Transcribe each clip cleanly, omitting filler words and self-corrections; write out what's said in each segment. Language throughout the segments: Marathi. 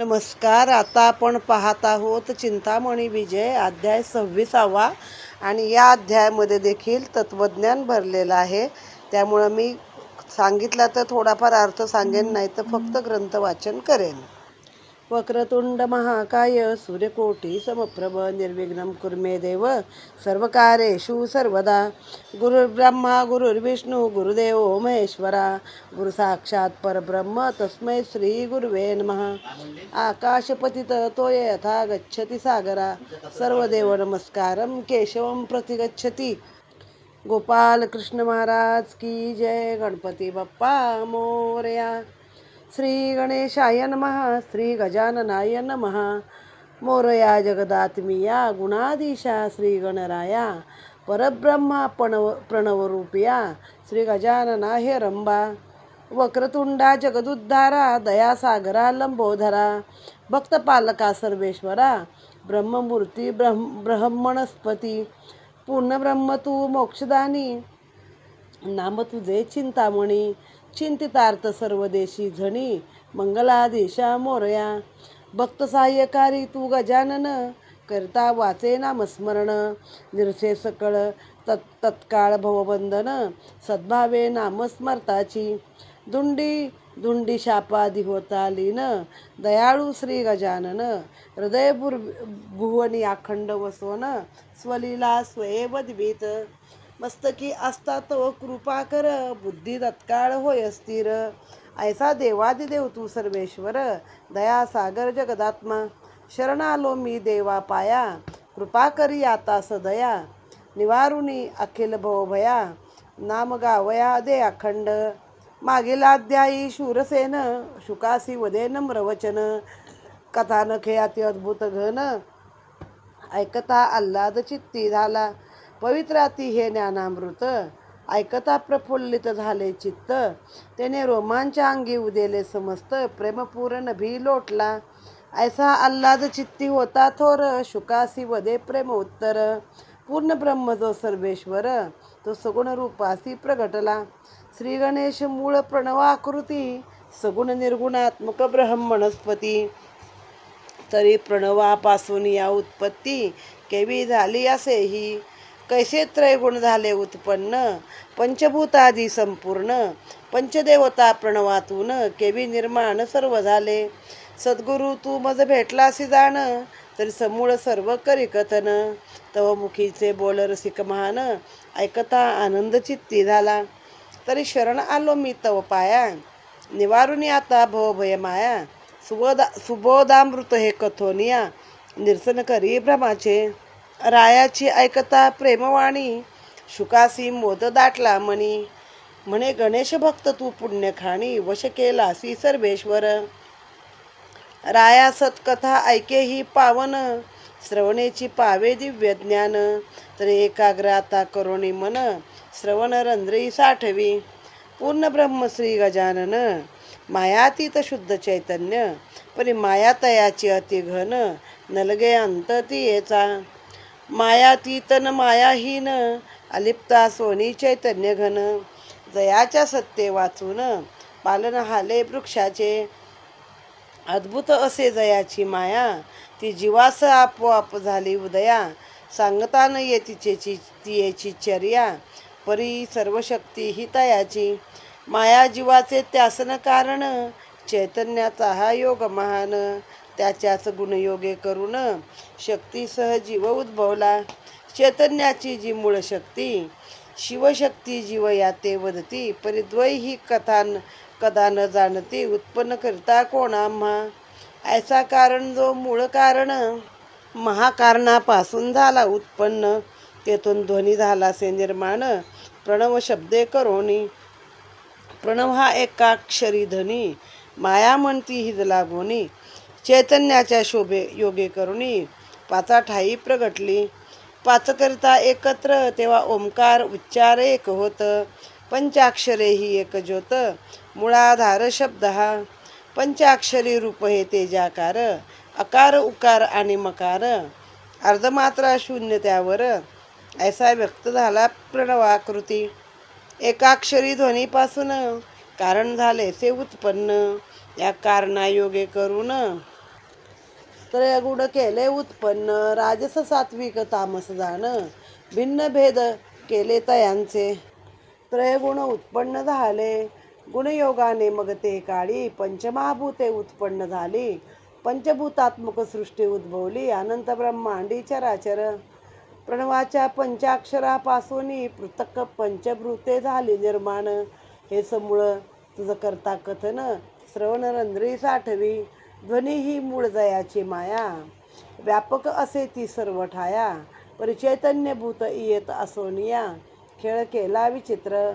नमस्कार. आता आपण पाहत आहोत चिंतामणी विजय अध्याय 26वा आणि या अध्यायामध्ये देखील तत्वज्ञान भरलेलं आहे. त्यामुळं मी सांगितलं तर थोडाफार अर्थ सांगेन, नाही तर फक्त ग्रंथ वाचन करेन. वक्रतुंड महाकाय सूर्यकोटी समप्रभ निर्विघ्नं कुरु मे देव सर्वकार्येषु सर्वदा. गुरुर्ब्रह्मा गुरुर्विष्णू गुरुदेव महेश्वरा. गुरु साक्षात परब्रह्म तस्मै श्री गुरुवे नमः. आकाशपतित तोय यथा गच्छति सागरा. सर्वदेव नमस्कारं केशवं प्रति गच्छति. गोपाल कृष्ण महाराज की जय. गणपती बाप्पा मोरया. श्री गणेशाय नमः. श्री गजाननाय नमः. मोरया जगदात्मिया गुणाधीशा श्री गणराया. परब्रह्मा प्रणवरूपिया श्री गजानना हे रंबा. वक्रतुंडा जगदुद्धारा दयासागरा लंबोधरा. भक्तपालका सर्वेश्वरा. ब्रह्ममूर्ती ब्रह्मणस्पती. पूर्णब्रह्म तू मोक्षदानी. नाम तुझे चिंतामणी. चिंतितार्थ सर्वदेशी झणी. मंगलाधीशा मोरया. भक्त सहाय्यकारी तू गजानन. करता वाचे नामस्मरण. निरसे सकळ तत्काळ भवबंधन. सद्भावे नामस्मरताची. धुंडी शापादी होता लीन. दयाळू श्री गजानन. हृदय भुवनी अखंड वसवन. स्वलीला स्वयंवद्वीत. मस्तकी असतात व कृपा कर. बुद्धी तत्काळ होय स्थिर. ऐसा देवादिदेव तू सर्वेश्वर. दया सागर जगदात्मा. शरण आलो मी देवा पाया. कृपा करी आता सदया. निवारुनी अखिल भवभया. नाम गावया दे अखंड. मागील अध्यायी शूरसेन. शुकासी वदे नम्रवचन. कथानखे अति अद्भुत घन. ऐकता आल्हाद चित्ती झाला. पवित्राती हे ज्ञानामृत. ऐकता प्रफुल्लित झाले चित्त. त्याने रोमांच्या अंगी उदेले समस्त. प्रेमपूर्ण भी लोटला. ऐसा आल्हाद चित्ती होता थोर. शुकासी वदे प्रेम उत्तर. पूर्ण ब्रह्म जो सर्वेश्वर. तो सगुण रूपासी प्रगटला. श्री गणेश मूळ प्रणवाकृती. सगुण निर्गुणात्मक ब्रह्मणस्पती. तरी प्रणवापासून या उत्पत्ती. केवी झाली असेही. कैसे त्रयगुण झाले उत्पन्न. पंचभूतादी संपूर्ण. पंचदेवता प्रणवातून. केवी निर्माण सर्व झाले. सद्गुरु तू मज भेटलासी जाण. तरी समूळ सर्व करी कथन. तव मुखीचे बोल रसिक महान. ऐकता आनंद चित्ती झाला. तरी शरण आलो मी तव पाया. निवारुनी आता भवभय माया. सुबोधामृत हे कथोनिया. निरसन करी भ्रमाचे. रायाची ऐकता प्रेमवाणी. शुकासी मोद दाटला मनी. म्हणे गणेश भक्त तू पुण्यखाणी. वश केलासी सर्वेश्वर. राया सत्कथा ऐके ही पावन. श्रवणेची पावे दिव्य ज्ञान. तरी एकाग्र आता करोनी मन. श्रवण रंध्री साठवी. पूर्ण ब्रह्म श्री गजानन. मायातीत शुद्ध चैतन्य. परी माया तयाची अति घन. नलगे अंत तियेचा. मायातीतन मायाहीन. अलिप्ता सोनी चैतन्य घन. जयाच्या सत्ते वाचून. पालन हाले वृक्षाचे. अद्भुत असे जयाची माया. ती जीवास आपोआप झाली उदया. सांगता न ये तियेची चर्या. परी सर्व शक्ती ही तयाची. माया जीवाचे त्यासन कारण. चैतन्याचा हा योग महान. त्याच्याच गुणयोगे करून. शक्तीसह जीव उद्भवला. चैतन्याची जी मूळ शक्ती. शिवशक्ती जीव याते वदती. परिद्वय ही कदा न जाणती. उत्पन्न करता कोण आम्हा. ऐसा कारण जो मूळ कारण. महाकारणापासून झाला उत्पन्न. तेथून ध्वनी झाला से निर्माण. प्रणव शब्दे करोनी. प्रणव हा एकाक्षरी ध्वनी. माया म्हणती हिज लागोनी. चैतन्याच्या शोभे योगे करुणी. पाचा ठाई प्रगटली. पाच करता एकत्र. तेव्हा ओंकार उच्चार एक होत. पंचाक्षरे ही एक ज्योत. मूळाधार शब्द हा. पंचाक्षरी रूप हे तेजाकार. अकार उकार आणि मकार. अर्धमात्रा शून्य त्यावर. ऐसा व्यक्त झाला प्रणवाकृती. एकाक्षरी ध्वनीपासून कारण झाले से उत्पन्न. या कारणायोगे करून त्रयगुण केले उत्पन्न, राजस सात्विक तामस जाण, भिन्न भेद केले तयांचे. त्रयगुण उत्पन्न झाले गुणयोगाने, मग ते काळी पंचमहाभूते उत्पन्न झाली. पंचभूतात्मक सृष्टी उद्भवली, अनंत ब्रह्मांडी चराचर. प्रणवाच्या पंचाक्षरापासून पृथक पंचभूते झाली निर्माण. हे समूळ तुझ करता कथन, श्रवणरंध्री साठवी. ध्वनी ही मूळ जयाची माया, व्यापक असे ती सर्व ठाया. परिचैतन्यभूत येत असोनिया, खेळ केला विचित्र.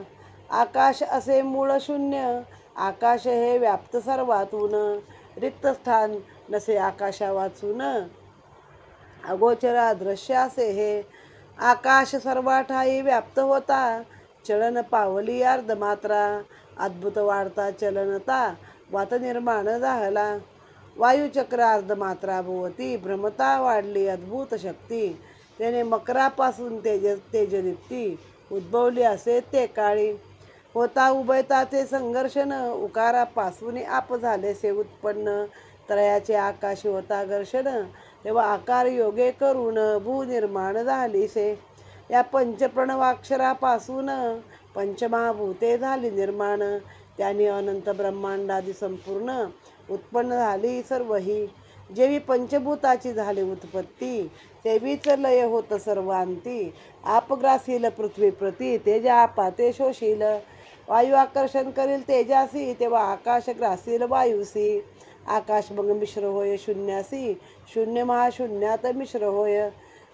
आकाश असे मूळ शून्य, आकाश हे व्याप्त सर्वातून. रिक्त स्थान नसे आकाशा वाचून, अगोचर अदृश्य असे हे. आकाश सर्वाठाई व्याप्त होता, चलन पावली अर्धमात्रा. अद्भुत वाढता चलनता, वात निर्माण झाला. वायुचक्र अर्धमात्रा भोवती, भ्रमता वाढली अद्भुत शक्ती. त्याने मकरापासून तेजदीप्ती उद्भवली असे ते काळी. होता उभयता ते संघर्षण, उकारापासून आप झालेसे उत्पन्न. त्रयाचे आकाशी होता घर्षण, तेव्हा आकार योगे करून भू निर्माण झालीसे. या पंचप्रणवाक्षरापासून पंचमहाभूते झाली निर्माण. त्यांनी अनंत ब्रह्मांडादी संपूर्ण उत्पन्न झाली सर्वही. जेवी पंचभूताची झाली उत्पत्ती, तेवीच लय होत सर्वांती. आप ग्रासील पृथ्वी प्रती, तेज आपाते शोषील. वायू आकर्षण करील तेजासी, तेव्हा आकाश ग्रासील वायूसी. आकाश मग मिश्र होय शून्यासी, शून्य महाशून्यात मिश्र होय.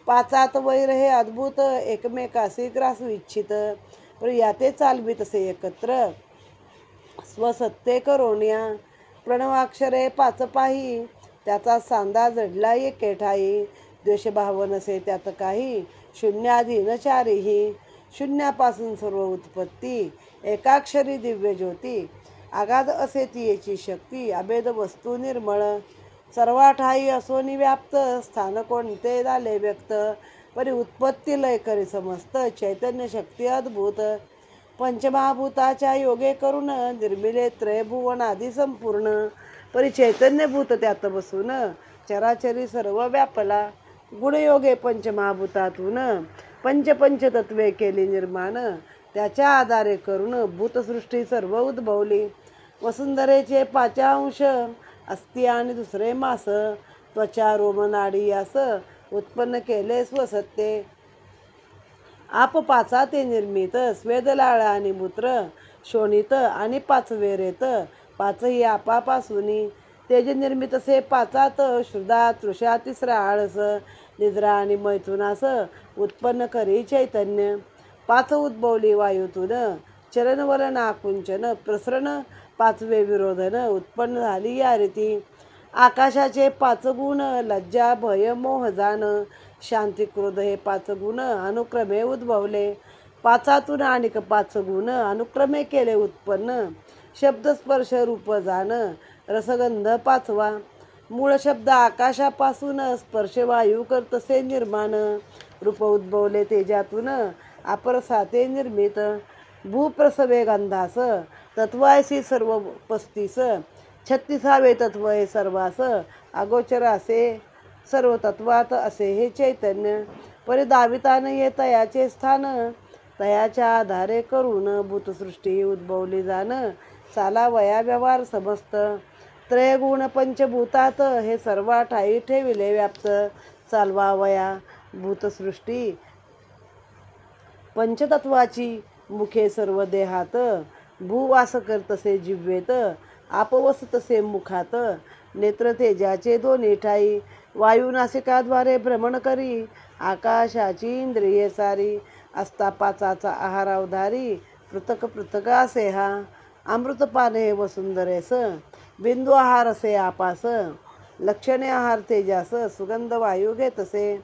पाचात वैर हे अद्भुत, एकमेकासी ग्रासू इच्छित. प्रियाते चालवी तसे एकत्र, स्वसत्ते करोनिया. प्रणवाक्षरे पाच पाही, त्याचा सांदा जडला एके ठाई. द्वेषभाव नसे त्यात काही, शून्याधीन चारीही. शून्यापासून सर्व उत्पत्ती, एकाक्षरी दिव्य ज्योती. आगाध असे ती याची शक्ती, अभेद वस्तू निर्मळ. सर्वाठाई असोनी व्याप्त, स्थान कोणते झाले व्यक्त. परी उत्पत्ती लय करी समस्त, चैतन्य शक्ती अद्भुत. पंचमहाभूताच्या योगे करून, निर्मिले त्रयभुवन आदी संपूर्ण. परी चैतन्यभूत त्यात बसून, चराचरी सर्व व्यापला. गुणयोगे पंचमहाभूतातून, पंचतत्वे केली निर्माण. त्याच्या आधारे करून भूतसृष्टी सर्व उद्भवली. वसुंधरेचे पाचांश, अस्ति आणि दुसरे मास. त्वचा रोम नाडी यास, उत्पन्न केले स्वसत्ते. आप पाचा ते निर्मित, स्वेद लाळ आणि मूत्र. शोणित आणि पाचवे रेत, पाचही आपापासूनी. तेज निर्मित से पाचात, श्रुदा तृषा तिसरा आळस. निद्रा आणि मैथुनास, उत्पन्न करी चैतन्य. पाच उद्भवली वायूतून, चलन वलन आकुंचन. प्रसरण पाचवे विरोधन, उत्पन्न झाली या रीती. आकाशाचे पाच गुण, लज्जा भय मोह जाण. शांती क्रोध हे पाच गुण अनुक्रमे उद्भवले. पाचातून आणिक पाच गुण अनुक्रमे केले उत्पन्न. शब्द स्पर्श रूप जाण, रसगंध पाचवा. मूळ शब्द आकाशापासून, स्पर्श वायू करतसे निर्माण. रूप उद्भवले तेजातून, अपरसाते निर्मित. भूप्रसवे गंधास, तत्वायसी सर्व 35. 36 तत्व हे सर्वास, अगोचर असे सर्व तत्वात असे हे चैतन्य. परिदावितान ये तयाचे स्थान, तयाच्या आधारे करून भूतसृष्टी उद्भवली जाण. साला वया व्यवहार समस्त. त्रयगुण पंचभूतात, हे सर्व ठाई ठेविले व्याप्त. चालवा वया भूतसृष्टी, पंचतत्वाची मुखे सर्व देहात. भूवास करतसे जिव्हेत, आपवस तसे मुखात. नेत्र तेजाचे दोन्ही ठाई, वायू नासिकाद्वारे भ्रमण करी. आकाशाची इंद्रिये सारी, असता पाचाचा आहार अवधारी. पृथक पृथक असे हा, अमृतपान हे वसुंधरेस. बिंदू आहार असे आपास, लक्षणे आहार तेजास. सुगंध वायू घेतसे.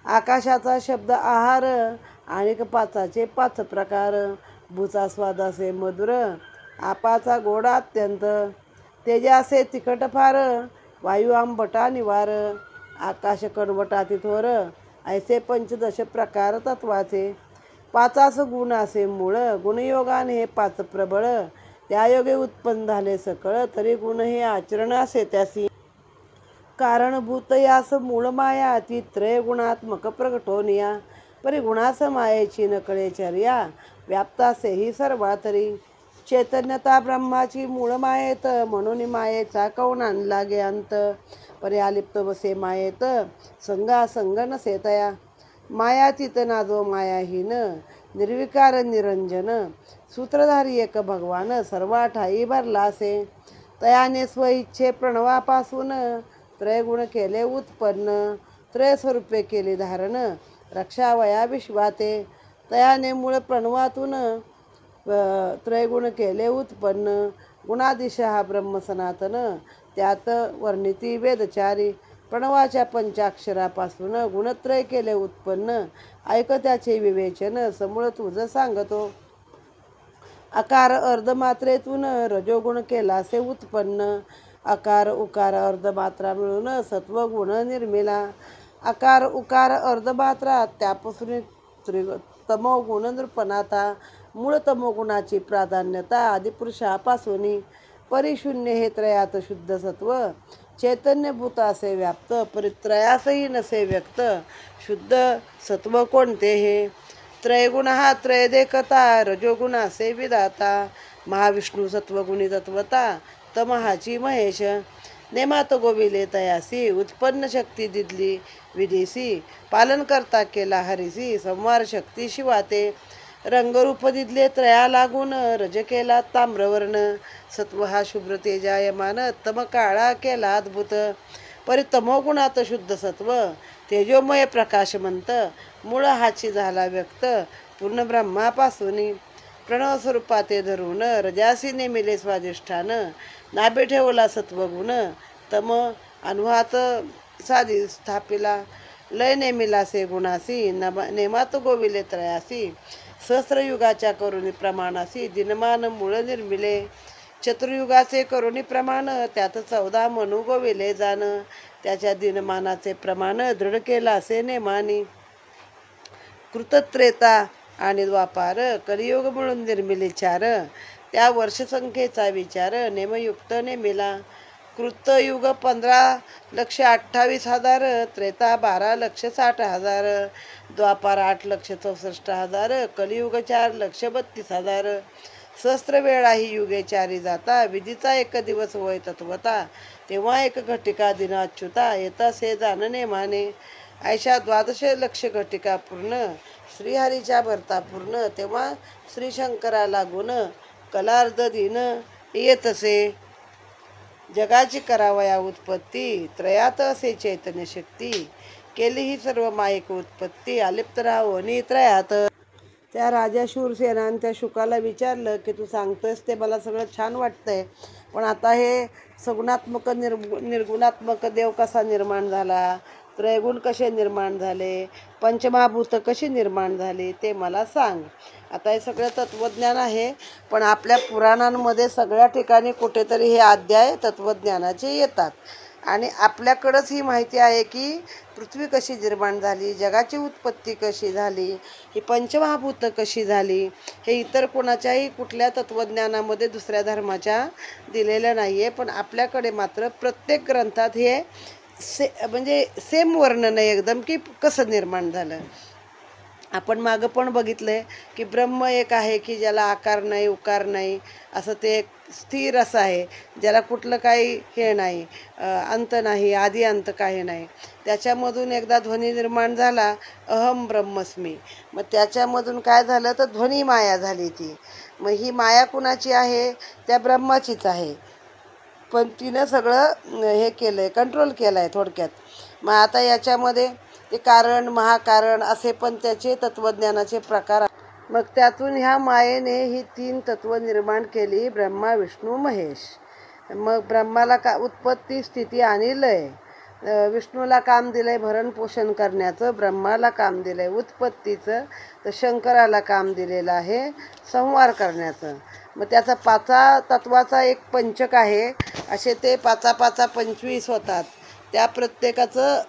आकाशाचा शब्द आहार, आणि पाचाचे 5 प्रकार. भूचा स्वाद असे मधुर, आपाचा गोडा अत्यंत. तेजासे तिखट फार, वायू आंबटा निवार. आकाश कडवटाती थोर, ऐसे 15 प्रकार तत्वाचे. 5 गुण असे मूळ, गुणयोगाने हे 5 प्रबळ. त्या योगे उत्पन्न झाले सकळ, तरी गुण हे आचरण असे त्यासी. कारणभूत यास मूळ माया ती त्रय गुणात्मक प्रगटोनिया. परी गुणास मायेची नकळे चर्या व्याप्तासे ही सर्वातरी. चैतन्यता ब्रह्माची मूळ मायेत म्हणून मायेचा कौन लागे अंत. परी आलिप्त बसे मायेत संगा संग नसे तया. मायातीत नाजो मायाहीन निर्विकार निरंजन. सूत्रधारी एक भगवान सर्वा ठाई भरलासे. तयाने स्वइच्छे प्रणवापासून त्रयगुण केले उत्पन्न. त्रय स्वरूपे केले धारण रक्षावया विश्वाते. तयाने मूळ प्रणवातून त्रयगुण केले उत्पन्न. गुणादिश हा ब्रह्म सनातन त्यात वर्णिती वेदचारी. प्रणवाच्या पंचाक्षरापासून गुणत्रय केले उत्पन्न. ऐक त्याचे विवेचन समूळ तुझ सांगतो. आकार अर्धमात्रेतून रजोगुण केलासे उत्पन्न. आकार उकार अर्धमात्रा मिळून सत्वगुण निर्मिला. आकार उकार अर्धमात्रा त्यापासून तमोगुण नृपणाता. मूळ तमोगुणाची प्राधान्यता आदिपुरुषापासून. परिशून्य हे त्रयात शुद्ध सत्व चैतन्यभूत असे व्याप्त. परित्रयासही नसे व्यक्त शुद्ध सत्व कोणते हे. त्रयगुण हा त्रय देखता रजोगुण असे विधाता. महाविष्णू सत्वगुणी तत्वता तमहाची महेश. नेमात गोविले तयासी उत्पन्न शक्ती दिदली विधीसी. पालन करता केला हरिसी संवार शक्ती शिवाते. रंगरूप दिदले त्रया लागून रज केला ताम्रवर्ण. सत्व हा शुभ्र तेजायमान तम काळा केला अद्भुत. परितमोगुणात शुद्ध सत्व तेजोमय प्रकाशमंत. मूळ हाची झाला व्यक्त पूर्ण ब्रह्मापासून. प्रणव स्वरूपाते धरून रजासी नेमिले स्वाधिष्ठान. नाभे ठेवला सत्वगुण तम अनुहात साधी स्थापिला. लय नेमिलासे गुणासी नेमात गोविले त्रयासी. सहस्रयुगाच्या करुणी प्रमाणासी दिनमान मूळ निर्मिले. चतुर्युगाचे करुणी प्रमाण त्यात 14 मनू गोविले जाण. त्याच्या दिनमानाचे प्रमाण दृढ केला असे नेमानी. कृतत्रेता आणि द्वापार कलियुग मिळून निर्मिले 4. त्या वर्षसंख्येचा विचार नेमयुक्त नेमिला. कृतयुग 15,28,000 त्रेता 12,60,000 द्वापार 8,64,000 कलियुग 4,32,000. सहस्त्र वेळा ही युगे चारी जाता. विधीचा एक दिवस वय तत्वता. तेव्हा एक घटिका दिन अच्युता येता से जाण नेमाने. ऐशा 12 लक्ष घटिका पूर्ण श्रीहरीच्या भरता पूर्ण. तेव्हा श्रीशंकराला गुण कलार्ध दिन येतसे. जगाची करावया उत्पत्ती त्रयात असे चैतन्य शक्ती. केली ही सर्व मायिक उत्पत्ती आलिप्त राहोनी त्रयात. त्या राजा शूरसेनाने त्या शुकाला विचारलं की तू सांगतोयस ते मला सगळं छान वाटतंय, पण आता हे सगुणात्मक निर्गुणात्मक देव कसा निर्माण झाला, त्रयगुण कसे निर्माण झाले, पंचमहाभूत कशी निर्माण झाली ते मला सांग. आता हे सगळं तत्त्वज्ञान आहे, पण आपल्या पुराणांमध्ये सगळ्या ठिकाणी कुठेतरी हे अध्याय तत्त्वज्ञानाचे येतात. आणि आपल्याकडंच ही माहिती आहे की पृथ्वी कशी निर्माण झाली, जगाची उत्पत्ती कशी झाली, ही पंचमहाभूत कशी झाली, हे इतर कोणाच्याही कुठल्या तत्त्वज्ञानामध्ये दुसऱ्या धर्माच्या दिलेलं नाही आहे. पण आपल्याकडे मात्र प्रत्येक ग्रंथात हे म्हणजे सेम वर्णन आहे एकदम की कसं निर्माण झालं. आपण मागं पण बघितलं आहे की ब्रह्म एक आहे की ज्याला आकार नाही उकार नाही, असं ते स्थिर असं आहे, ज्याला कुठलं काही हे नाही, अंत नाही, आधी अंत काही नाही. त्याच्यामधून एकदा ध्वनी निर्माण झाला, अहम ब्रह्मस्मी. मग त्याच्यामधून काय झालं तर ध्वनी माया झाली ती. मग ही माया कुणाची आहे, त्या ब्रह्माचीच आहे, पण तिनं सगळं हे केलं आहे, कंट्रोल केलं आहे थोडक्यात. मग आता याच्यामध्ये ते कारण महाकारण असे पण त्याचे तत्त्वज्ञानाचे प्रकार. मग त्यातून ह्या मायेने ही 3 तत्व निर्माण केली, ब्रह्मा विष्णू महेश. मग ब्रह्माला उत्पत्ती स्थिती आणि लय, विष्णूला काम दिलंय भरण पोषण करण्याचं, ब्रह्माला काम दिलंय उत्पत्तीचं, तर शंकराला काम दिलेलं आहे संहार करण्याचं. मग त्याचा 5 तत्वाचा एक पंचक आहे, असे ते 5 25 होतात. त्या प्रत्येकाचं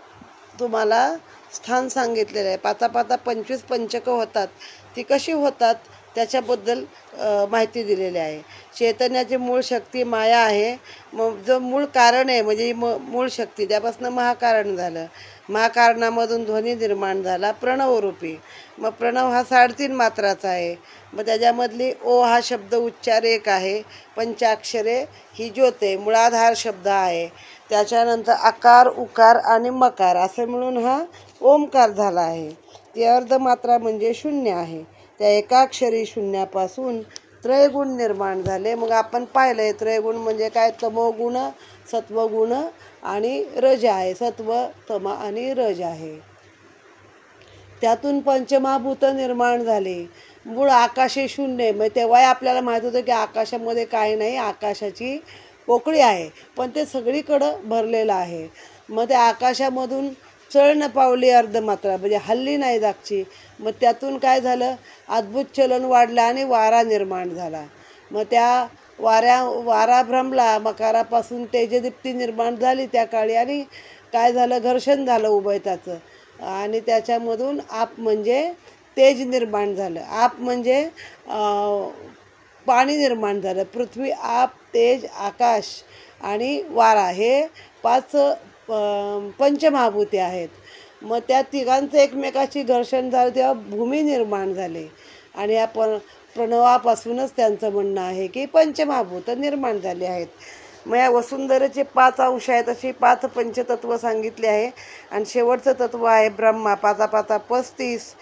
तुम्हाला स्थान सांगितलेलं आहे. 5 25 पंचकं होतात. ती कशी होतात त्याच्याबद्दल माहिती दिलेली आहे. चैतन्याची मूळ शक्ती माया आहे. मग जो मूळ कारण आहे म्हणजे मूळ शक्ती त्यापासून महाकारण झालं. महाकारणामधून ध्वनी निर्माण झाला प्रणवरूपी. मग प्रणव हा 3.5 मात्राचा आहे. मग त्याच्यामधली ओ हा शब्द उच्चार एक आहे. पंचाक्षरे ही ज्योत आहे, मूळाधार शब्द आहे. त्याच्यानंतर आकार उकार आणि मकार असं मिळून हा ओमकार झाला आहे. ती अर्धमात्रा म्हणजे शून्य आहे. त्या एकाक्षरी शून्यापासून त्रयगुण निर्माण झाले. मग आपण पाहिलंय त्रयगुण म्हणजे काय, तमोगुण, सत्वगुण आणि रज आहे. सत्व, तम आणि रज आहे. त्यातून पंचमहाभूत निर्माण झाले. मूळ आकाशे शून्य. मग तेव्हा आपल्याला माहीत होतं की आकाशामध्ये काही नाही, आकाशाची पोकळी आहे, पण ते सगळीकडं भरलेलं आहे. मग त्या आकाशामधून चळ न पावली अर्धमात्रा म्हणजे हल्ली नाही जागची. मग त्यातून काय झालं, अद्भुत चलन वाढलं आणि वारा निर्माण झाला. मग त्या वारा भ्रमला, मकारापासून तेजदीप्ती निर्माण झाली त्या काळी आणि काय झालं, घर्षण झालं उभयताचं आणि त्याच्यामधून आप म्हणजे तेज निर्माण झालं. आप म्हणजे पाणी निर्माण झालं. पृथ्वी, आप, तेज, आकाश आणि वारा हे 5 पंचमहाभूते आहेत. मग त्या तिघांचं एकमेकाशी घर्षण झालं तेव्हा भूमी निर्माण झाली आणि या प्रणवापासूनच त्यांचं म्हणणं आहे की पंचमहाभूत निर्माण झाली आहेत. मग या वसुंधरेचे 5 अंश आहेत, अशी 5 पंचतत्व सांगितले आहे. आणि शेवटचं तत्व आहे ब्रह्मा. 5 5 35,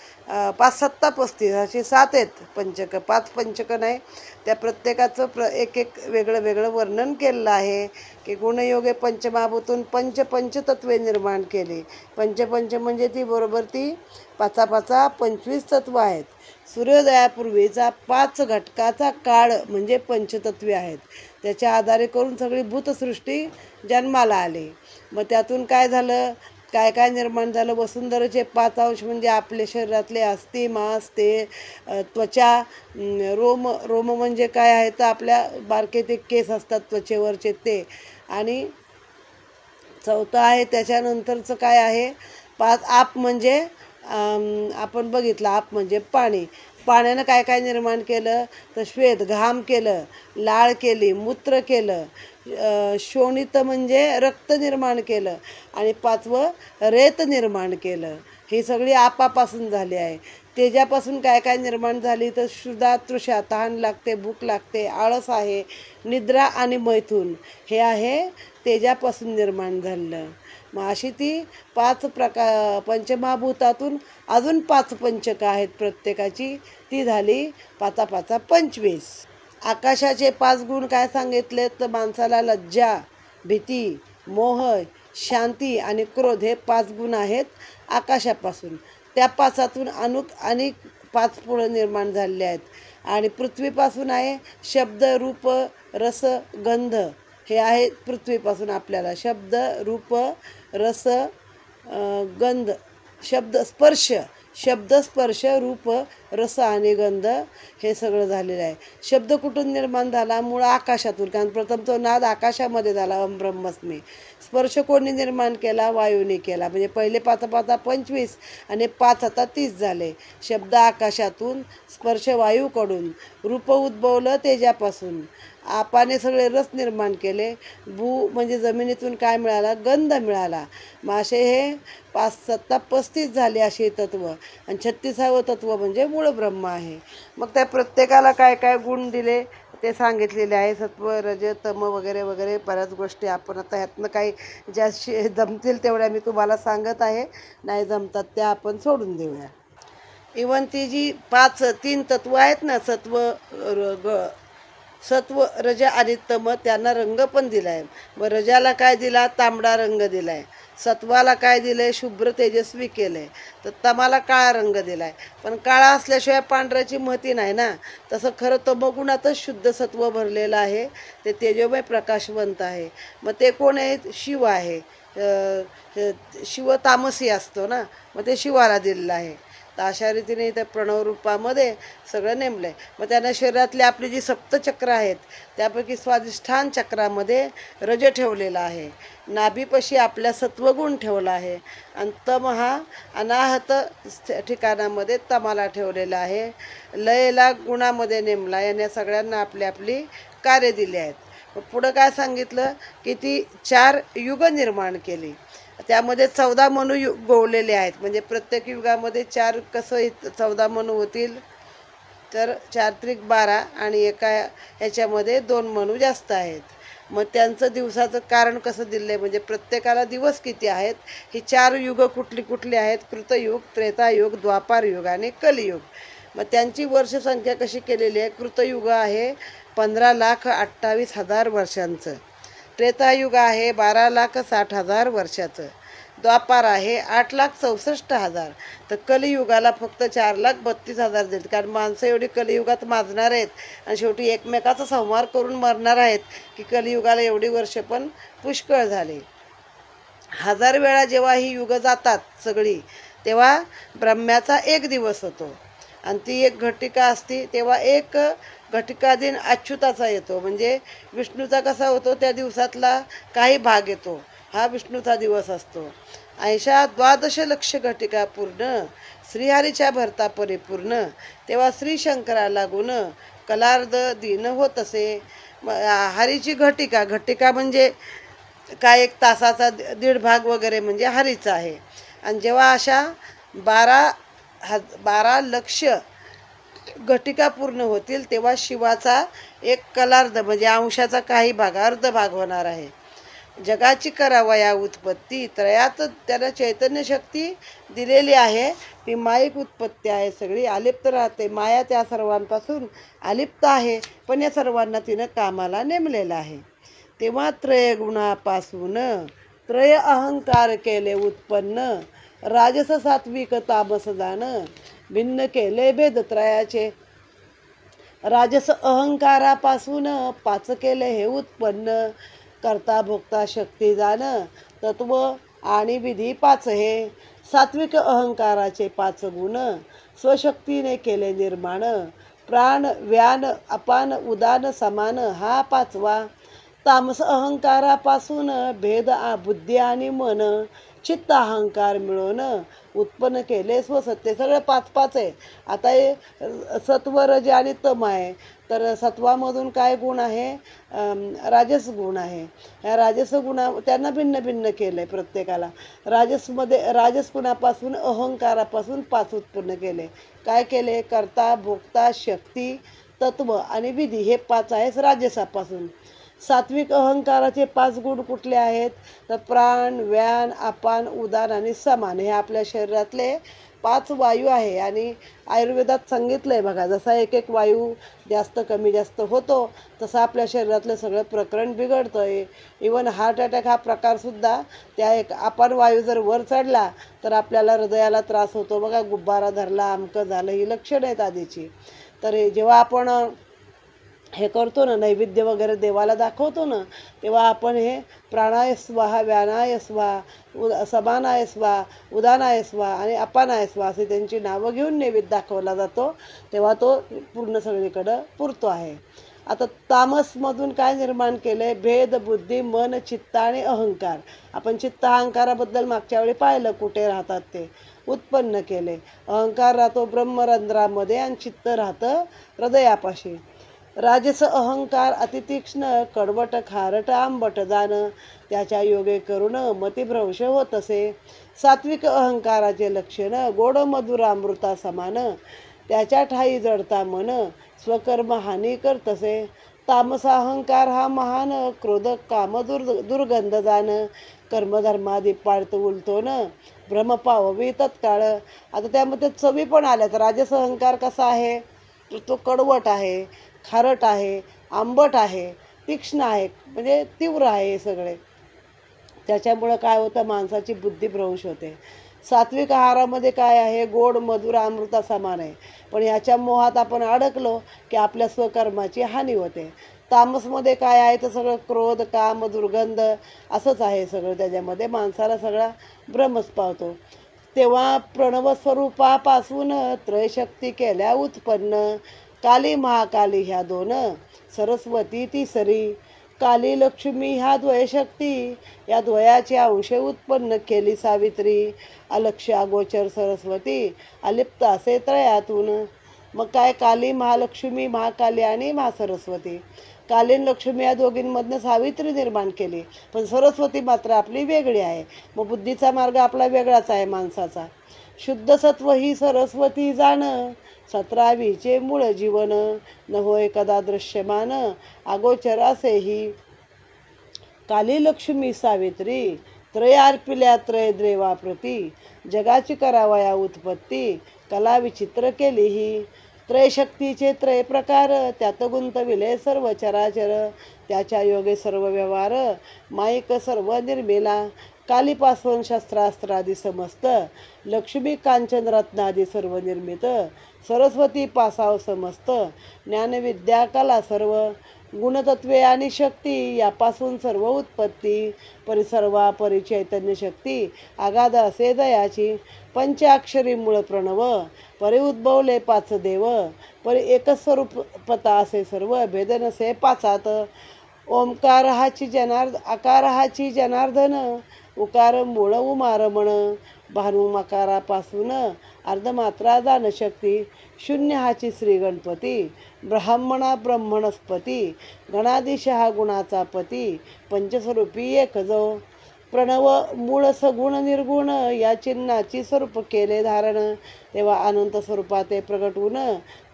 5 सत्ता 35 अशी 7 आहेत पंचक. 5 पंचक नाही, त्या प्रत्येकाचं एक एक वेगळं वेगळं वर्णन केलेलं आहे की गुणयोगे पंचमहाभूतून पंचतत्वे निर्माण केली. पंचपंच म्हणजे ती बरोबर ती 5 5 25 तत्व आहेत. सूर्योदयापूर्वीचा 5 घटकाचा काळ म्हणजे पंचतत्वे आहेत. त्याच्या आधारे करून सगळी भूतसृष्टी जन्माला आली. मग त्यातून काय झालं, काय काय निर्माण झालं. वसुंधरेचे 5 अंश म्हणजे आपले शरीरातले अस्थि, मांस, ते त्वचा, रोम म्हणजे काय आहे तर आपल्या बारके ते केस असतात त्वचेवरचे ते. आणि चौथं आहे त्याच्यानंतरचं काय आहे 5 आप म्हणजे आपण बघितलं, आप म्हणजे पाणी. पाण्यानं काय काय निर्माण केलं तर श्वेत, घाम केलं, लाळ केली, मूत्र केलं, शोणित म्हणजे रक्त निर्माण केलं आणि 5वं रेत निर्माण केलं. ही सगळी आपापासून झाली आहे. तेजापासून काय काय निर्माण झाली तर क्षुधा, तृषा, तहान लागते, भूक लागते, आळस आहे, निद्रा आणि मैथून हे आहे तेजापासून निर्माण झालं. मग अशी ती 5 पंचमहाभूतातून अजून 5 पंचक आहेत प्रत्येकाची, ती झाली 5 5 25. आकाशाचे 5 गुण काय सांगितले तर माणसाला लज्जा, भीती, मोह, शांती आणि क्रोध हे 5 गुण आहेत आकाशापासून. त्या 5तून अनेक 5 पुढं निर्माण झालेले आहेत. आणि पृथ्वीपासून आहे शब्द, रूप, रस, गंध हे आहे पृथ्वीपासून आपल्याला शब्द, रूप, रस, गंध, शब्द, स्पर्श, रूप, रस आणि गंध हे सगळं झालेलं आहे. शब्द कुठून निर्माण झाला, मूळ आकाशातून, कारण प्रथम तो नाद आकाशामध्ये झाला, ओम ब्रह्मस्मी. स्पर्श कोणी निर्माण केला, वायूने केला. म्हणजे पहिले 5 5 25 आणि 5 आता 30 झाले. शब्द आकाशातून, स्पर्श वायूकडून, रूप उद्भवलं तेजापासून, आपाने सगळे रस निर्माण केले, भू म्हणजे जमिनीतून काय मिळाला, गंध मिळाला. मग असे हे 5 7 35 झाले असे तत्व. आणि 36वं तत्व म्हणजे मूळ ब्रह्म आहे. मग त्या प्रत्येकाला काय काय गुण दिले ते सांगितलेले आहे. सत्व, रज, तम वगैरे वगैरे बऱ्याच गोष्टी. आपण आता ह्यातनं काही ज्या जमतील तेवढ्या मी तुम्हाला सांगत आहे, नाही जमतात त्या आपण सोडून देऊया. इवन ती जी 3 तत्व आहेत ना, सत्व, रज आणि तम, त्यांना रंग पण दिला आहे. मग रजाला काय दिला, तांबडा रंग दिला आहे. सत्वाला काय दिलं आहे, शुभ्र तेजस्वी केलं आहे. तर तमाला काळा रंग दिला आहे. पण काळा असल्याशिवाय पांढऱ्याची महती नाही ना. तसं खरं तमोगुणातच शुद्ध सत्व भरलेलं आहे, ते तेजोमय प्रकाशवंत आहे. मग ते कोण आहे, शिव आहे. शिव तामसी असतो ना, मग ते शिवाला दिलेलं आहे. तर अशा रीतीने इथं प्रणव रूपामध्ये सगळं नेमलं आहे. मग त्यांना शरीरातली आपली जी सप्तचक्र आहेत त्यापैकी स्वाधिष्ठान चक्रामध्ये रज ठेवलेला आहे, नाभीपाशी आपल्या सत्वगुण ठेवला आहे, आणि तम हा अनाहत ठिकाणामध्ये तमाला ठेवलेला आहे. लयला गुणामध्ये नेमला. याने सगळ्यांना आपली आपली कार्य दिली आहेत. पुढं काय सांगितलं की ती 4 युग निर्माण केली. त्यामध्ये 14 मनू गोवलेले आहेत. म्हणजे प्रत्येक युगामध्ये 4 कसं 14 मनू होतील, तर 4 त्रिक 12 आणि एका ह्याच्यामध्ये 2 मनू जास्त आहेत. मग त्यांचं दिवसाचं कारण कसं दिलं आहे, म्हणजे प्रत्येकाला दिवस किती आहेत, ही 4 युग कुठली कुठली आहेत, कृतयुग, त्रेतायुग, द्वापारयुग आणि कलियुग. मग त्यांची वर्षसंख्या कशी केलेली आहे, कृतयुग आहे 15,28,000 वर्षांचं, त्रेतायुग आहे 12,60,000 वर्षाचं, द्वापार आहे 8,64,000, तर कलियुगाला फक्त 4,32,000 देत. कारण माणसं एवढी कलियुगात माजणार आहेत आणि शेवटी एकमेकाचा संहार करून मरणार आहेत की कलियुगाला एवढी वर्ष पण पुष्कळ झाली. 1000 वेळा जेव्हा ही युग जातात सगळी, तेव्हा ब्रह्म्याचा 1 दिवस होतो आणि ती 1 घटिका असती, तेव्हा 1 घटिका दिन अच्युताचा येतो. म्हणजे विष्णूचा कसा होतो, त्या दिवसातला काही भाग येतो, हा विष्णूचा दिवस असतो. 12 लक्ष घटिका पूर्ण श्रीहरीच्या भरता परिपूर्ण, तेव्हा श्री शंकराला गुण कलार्ध दिन होत असे. हरीची घटिका म्हणजे काय 1 तासाचा 1.5 भाग वगैरे म्हणजे हरीचा आहे. आणि जेव्हा अशा 12 लक्ष घटिका पूर्ण होतील तेव्हा शिवाचा 1 कलार्ध म्हणजे अंशाचा काही भाग, अर्ध भाग होणार आहे. जगाची करावया उत्पत्ती, त्रयात त्याला चैतन्य शक्ती दिलेली आहे. ती माईक उत्पत्ती आहे, सगळी अलिप्त राहते. माया त्या सर्वांपासून अलिप्त आहे, पण या सर्वांना तिनं कामाला नेमलेलं आहे. तेव्हा त्रय गुणापासून त्रय अहंकार केले उत्पन्न, राजस सात्विक तामस दान भिन्न केले भेदत्रयाचे. राजस अहंकारापासून 5 केले हे उत्पन्न, करता भोगता शक्ती जाण तत्व आणि विधी 5 हे. सात्विक अहंकाराचे 5 गुण स्वशक्तीने केले निर्माण, प्राण व्यान अपान उदान समान हा 5वा. तामस अहंकारापासून भेद बुद्धी आणि मन, चित्त अहंकार मिळवून उत्पन्न केले स्वसत्य. सगळं 5-5 आहे. आता हे सत्व रज आणि तम आहे, तर सत्वामधून काय गुण आहे, राजस गुण आहे. ह्या राजस गुणा त्यांना भिन्न भिन्न केलं आहे प्रत्येकाला. राजस गुणापासून अहंकारापासून 5 उत्पन्न केले. काय केले, करता भोगता शक्ती तत्व आणि विधी हे 5 आहेत राजसापासून. सात्विक अहंकाराचे 5 गुण कुठले आहेत, तर प्राण व्यान अपान उदान आणि समान हे आपल्या शरीरातले 5 वायू आहे. आणि आयुर्वेदात सांगितलं आहे बघा, जसा एक वायू जास्त कमी जास्त होतो तसं आपल्या शरीरातलं सगळं प्रकरण बिघडतं आहे. इवन हार्ट अटॅक हा प्रकारसुद्धा त्या अपान वायू जर वर चढला तर आपल्याला हृदयाला त्रास होतो बघा, गुब्बारा धरला, अमकं झालं, ही लक्षणं आहेत आधीची. तर जेव्हा आपण हे करतो ना, नैवेद्य वगैरे देवाला दाखवतो ना, तेव्हा आपण हे प्राणाय स्वाहा, व्यानाय स्वाहा, समानाय स्वाहा, उदानाय स्वाहा आणि अपानाय स्वाहा असे त्यांची नावं घेऊन नैवेद्य दाखवला जातो, तेव्हा तो पूर्ण सगळीकडं पुरतो आहे. आता तामसमधून काय निर्माण केलं आहे, भेद बुद्धी मन चित्त आणि अहंकार. आपण चित्त अहंकाराबद्दल मागच्या वेळी पाहिलं, कुठे राहतात ते उत्पन्न केले. अहंकार राहतो ब्रह्मरंध्रामध्ये आणि चित्त राहतं हृदयापाशी. राजस अहंकार अतितीक्ष्ण कडवट खारट आंबट जाण, त्याच्या योगे करून मतिभ्रंश होत असे. सात्विक अहंकाराचे लक्षण गोड मधुर अमृता समान, त्याच्या ठाई जडता मन स्वकर्म हानी करतसे. तामस अहंकार हा महान क्रोध काम दुर्गंध जाण, कर्मधर्मादी पाळत उलतो न भ्रम पाववी तत्काळ. आता त्यामध्ये चवी पण आल्यात. राजस अहंकार कसा आहे, तो कडवट आहे, खारट आहे, आंबट आहे, तीक्ष्ण आहे, म्हणजे तीव्र आहे हे सगळे. त्याच्यामुळं काय होतं, माणसाची बुद्धिभ्रंश होते. सात्विक आहारामध्ये काय आहे, गोड मधुर अमृता समान आहे, पण याच्या मोहात आपण अडकलो की आपल्या स्वकर्माची हानी होते. तामसमध्ये काय आहे, तर सगळं क्रोध काम दुर्गंध असंच आहे सगळं. त्याच्यामध्ये माणसाला सगळा भ्रमच पावतो. तेव्हा प्रणवस्वरूपापासून त्रयशक्ती केल्या उत्पन्न. काली महाकाली ह्या दोन, सरस्वती तिसरी. काली लक्ष्मी ह्या द्वयशक्ती, या द्वयाचे अंश उत्पन्न केली सावित्री. अलक्ष्य अगोचर सरस्वती, अलिप्त असे त्रयातून. मग काय, काली महालक्ष्मी महाकाली आणि महासरस्वती. कालीन लक्ष्मी या दोघींमधनं सावित्री निर्माण केली, पण सरस्वती मात्र आपली वेगळी आहे. मग बुद्धीचा मार्ग आपला वेगळाच आहे माणसाचा. शुद्ध सत्व ही सरस्वती जाण, 17वीचे मूळ जीवन. न होय कदा दृश्यमान, अगोचर असेही. काली लक्ष्मी सावित्री, त्रय अर्पिल्या त्रय देवाप्रती. जगाची करावया उत्पत्ती, कला विचित्र केली ही. त्रयशक्तीचे त्रय प्रकार, त्यात गुंतविले सर्व चराचर. त्याच्या योगे सर्व व्यवहार, माईक सर्व निर्मिला. कालीपासून शस्त्रास्त्रादी समस्त, लक्ष्मी कांचन रत्नादी सर्व निर्मित. सरस्वती पासाव समस्त, ज्ञानविद्या कला सर्व. गुणतत्वे आणि शक्ती, यापासून सर्व उत्पत्ती. परिसर्वा परिचैतन्य शक्ती, अगाध असे दयाची. पंचाक्षरी मूळ प्रणव, परी उद्भवले पाच देव. परी एकच स्वरूपता असे सर्व, भेद नसे पाचात. ओंकार हाची आकार हाची जनार्दन, उकार मूळ उमारमण. भानू मकारापासून अर्धमात्रा दानशक्ती. शून्य हाची श्री गणपती, ब्राह्मणा ब्रह्मणस्पती. गणाधीश हा गुणाचा पती, पंचस्वरूपी एक जो. प्रणव मूळ सगुण निर्गुण, या चिन्हाची स्वरूप केले धारण. तेव्हा अनंत स्वरूपात ते प्रगटून,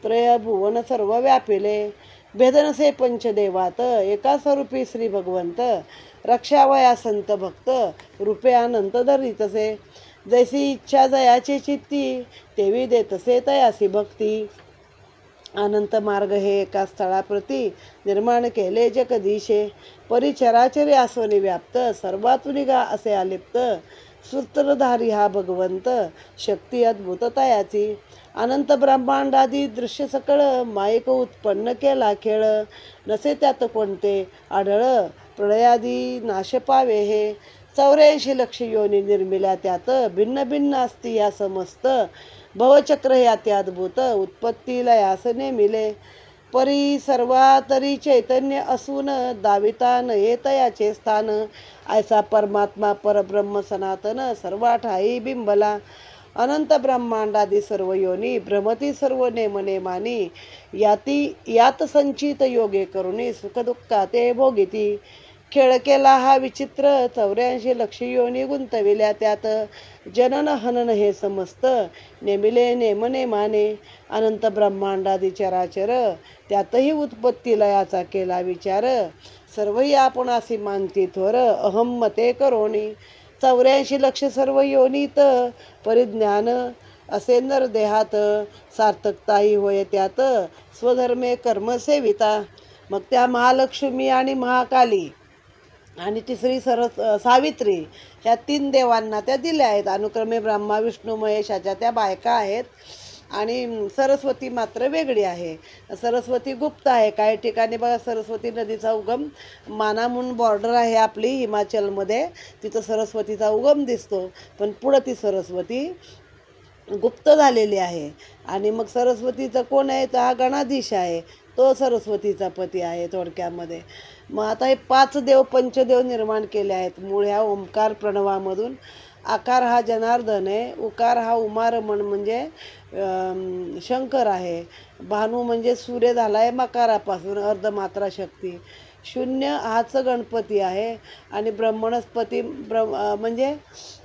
त्रय भुवन सर्व व्यापिले. भेदनसे पंचदेवात, एका स्वरूपी श्री भगवंत. रक्षावया संत भक्त, रूपे अनंत धरितसे. जैसी इच्छा जयाची चित्ती, तेवी देतसे तयासी भक्ती. अनंत मार्ग हे एका स्थळाप्रती, निर्माण केले जगदीशे. परिचराचरे आसवनी व्याप्त, सर्वातुनी गा असे अलिप्त. सूत्रधारी हा भगवंत, शक्ती अद्भुत तयाची. अनंत ब्रह्मांडादी दृश्य सकळ, माईक उत्पन्न केला खेळ. नसे त्यात कोणते आढळ, प्रळयादी नाश पावे हे. 84 लक्ष योनी निर्मिल्या त्यात, भिन्न भिन्न असती या समस्त. भवचक्र हे अत्याद्भुत, उत्पत्ती लयास नेमिले. परी सर्वातरी चैतन्य असून, दाविता नये तयाचे स्थान. ऐसा परमात्मा परब्रह्म सनातन, सर्वा ठाई बिंबला. अनंत ब्रह्मांडादी सर्व योनी, भ्रमती सर्व नेमनेमानी. यात संचित योगे करुणी, सुखदुःखाते भोगिती. खेळ केला हा विचित्र, 84 लक्ष योनी गुंतविल्या त्यात. जनन हनन हे समस्त, नेमिले नेमनेमाने. अनंत ब्रह्मांडादी चराचर, त्यातही उत्पत्ती लयाचा केला विचार. सर्वही आपणासी मानती थोर, अहम मते करोनी. 84 लक्ष सर्व योनीत, परिज्ञान असे नरदेहात. सार्थकताही होय त्यात, स्वधर्मे कर्म सेविता. मग त्या महालक्ष्मी आणि महाकाली आणि तिसरी सावित्री, ह्या 3 देवांना त्या दिल्या आहेत. अनुक्रमे ब्रह्मा विष्णू महेशाच्या त्या बायका आहेत. आणि सरस्वती मात्र वेगळी आहे. सरस्वती गुप्त आहे. काही ठिकाणी बघा, सरस्वती नदीचा उगम माना म्हणून बॉर्डर आहे आपली हिमाचलमध्ये, तिथं सरस्वतीचा उगम दिसतो. पण पुढं ती सरस्वती गुप्त झालेली आहे. आणि मग सरस्वतीचं कोण आहे, तर हा गणाधीश आहे, तो सरस्वतीचा पती आहे थोडक्यामध्ये. मग आता हे 5 देव पंचदेव निर्माण केले आहेत मूळ ह्या ओंकार प्रणवामधून. आकार हा जनार्दन आहे, उकार हा उमारमण म्हणजे शंकर आहे. भानू म्हणजे सूर्य झाला आहे मकारापासून, अर्धमात्रा शक्ती. शून्य हाच गणपती आहे. आणि ब्रह्मणस्पती म्हणजे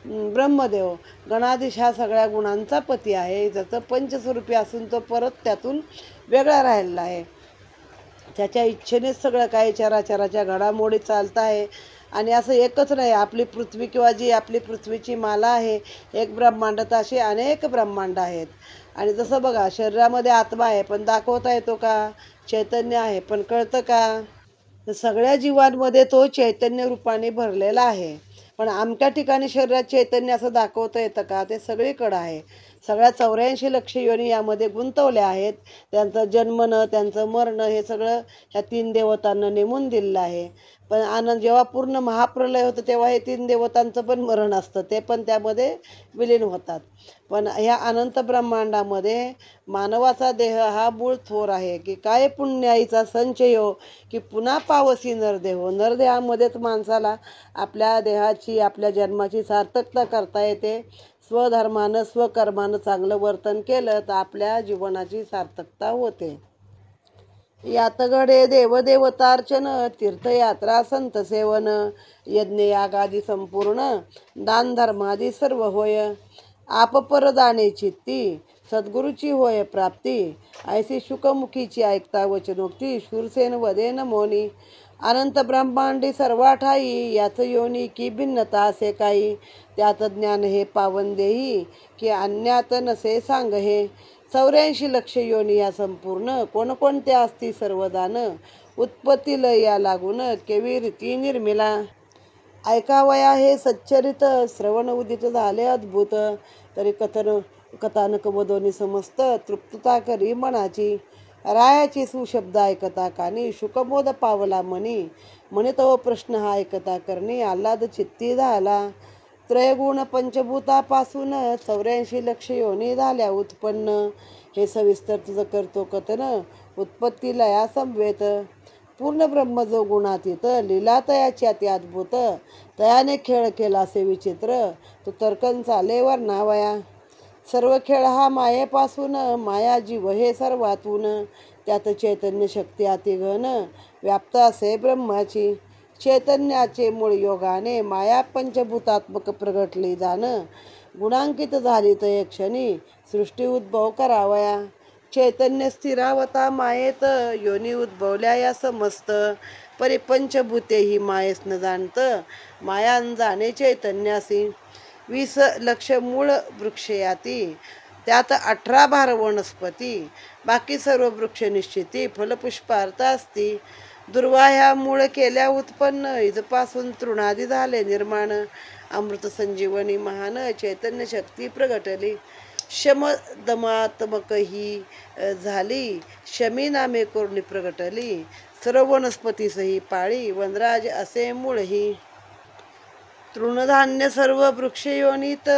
ब्रह्मदेव. गणाधीश हा सगळ्या गुणांचा पती आहे, ज्याचं पंचस्वरूपी असून तो परत त्यातून वेगळा राहिलेला आहे. त्याच्या इच्छेनेच सगळं काही चराचराच्या घडामोडी चालत आहे. आणि असं एकच नाही, आपली पृथ्वी किंवा जी आपली पृथ्वीची माला आहे, एक ब्रह्मांड, तर असे अनेक ब्रह्मांड आहेत. आणि जसं बघा, शरीरामध्ये आत्मा आहे पण दाखवता येतो का, चैतन्य आहे पण कळतं का. तर सगळ्या जीवांमध्ये तो चैतन्य रूपाने भरलेला आहे. पण आमच्या ठिकाणी शरीरात चैतन्य असं दाखवता येतं का, ते सगळीकडं आहे. सगळ्या 84 लक्ष योनी यामध्ये गुंतवल्या आहेत. त्यांचं जन्मनं त्यांचं मरणं हे सगळं ह्या 3 देवतांना नेमून दिलेलं आहे. पण आनंद जेव्हा पूर्ण महाप्रलय होतं तेव्हा हे 3 देवतांचं पण मरण असतं, ते पण त्यामध्ये विलीन होतात. पण ह्या अनंत ब्रह्मांडामध्ये मानवाचा देह हा मूळ थोर आहे. की काय पुण्याईचा संचयो की पुन्हा पावसी नरदेहो. नरदेहामध्येच माणसाला आपल्या देहाची आपल्या जन्माची सार्थकता करता येते. स्वधर्मानं स्वकर्मानं चांगलं वर्तन केलं तर आपल्या जीवनाची सार्थकता होते. यातगडे देवदेवतार्चन तीर्थयात्रा संत सेवन यज्ञ यागादी संपूर्ण दान धर्मादी सर्व होय. आप परदाने चित्ती सद्गुरूची होय प्राप्ती. ऐसी शुकमुखीची ऐकता वचनोक्ती शूरसेन वदेन मोनी. अनंत ब्रह्मांडी सर्वाठाई याच योनी की भिन्नता असे काही. त्यात ज्ञान हे पावन देही की अन्यात नसे सांग हे. 84 लक्ष योनी या संपूर्ण कोणकोणत्या असती सर्वदान. उत्पत्ती लय या लागून केवी रीती निर्मिला. ऐकावया हे सच्चरित श्रवण उदित झाले अद्भुत. तरी कथानक वदोनी समस्त तृप्तता करी मनाची. रायाची सुशब्द ऐकता कानी शुकमोद पावला मनी. म्हणे तो प्रश्न हा ऐकता करणी आल्हाद चित्ती झाला. त्रयगुण पंचभूतापासून 84 लक्ष योनी झाल्या उत्पन्न. हे सविस्तर तुझं करतो कथन उत्पत्ती लया समवेत. पूर्ण ब्रह्म जो गुणातीत लीला तयाची अति अद्भुत. तयाने खेळ केला असे विचित्र तो तर्कन चाले वर्णावया. सर्व खेळ हा मायेपासून माया जीव हे सर्वातून. त्यात चैतन्य शक्ती अतिघन व्याप्त असे ब्रह्माची. चैतन्याचे मूळ योगाने माया पंचभूतात्मक प्रगटली जाण. गुणांकित झाली तर एक क्षणी सृष्टी उद्भव करावया. चैतन्य स्थिरावता मायेत योनी उद्भवल्या या समस्त. परी पंचभूते ही मायेस न जाणत मायान जाणे चैतन्यासी. 20 लक्ष मूळ वृक्ष याती त्यात 18 भार वनस्पती. बाकी सर्व वृक्ष निश्चिती फलपुष्पार्थ असती. दुर्वा ह्या मूळ केल्या उत्पन्न इजपासून तृणादी झाले निर्माण. अमृत संजीवनी महान चैतन्य शक्ती प्रगटली. शम दमात्मक ही झाली शमी नामे करुणी प्रगटली. सर्व वनस्पतीसही पाळी वनराज असे मूळही. तृणधान्य सर्व वृक्ष योनीत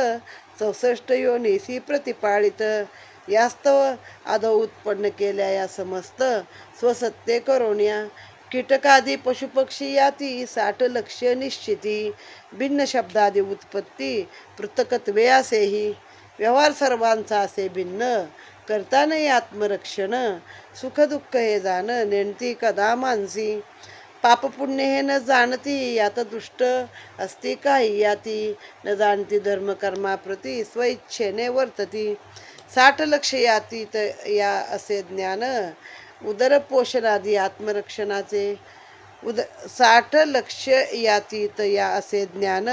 64 योनीसी प्रतिपाळित. यास्तव आदौ उत्पन्न केल्या या समस्त स्वसत्ते करोन्या. कीटकादी पशुपक्षी याती 60 लक्ष निश्चिती. भिन्न शब्दादी उत्पत्ती पृथकत्वे असेही. व्यवहार सर्वांचा असे भिन्न करता नाही आत्मरक्षण. सुख दुःख हे जाण नेणती कदा मानसी. पाप पुण्य हे न जाणती यात दुष्ट असती काही याती. न जाणती धर्म कर्माप्रती स्वइच्छेने वर्तती. 60 लक्ष यातीत या असे ज्ञान उदर पोषणादी आत्मरक्षणाचे. 60 लक्ष यातीत या असे ज्ञान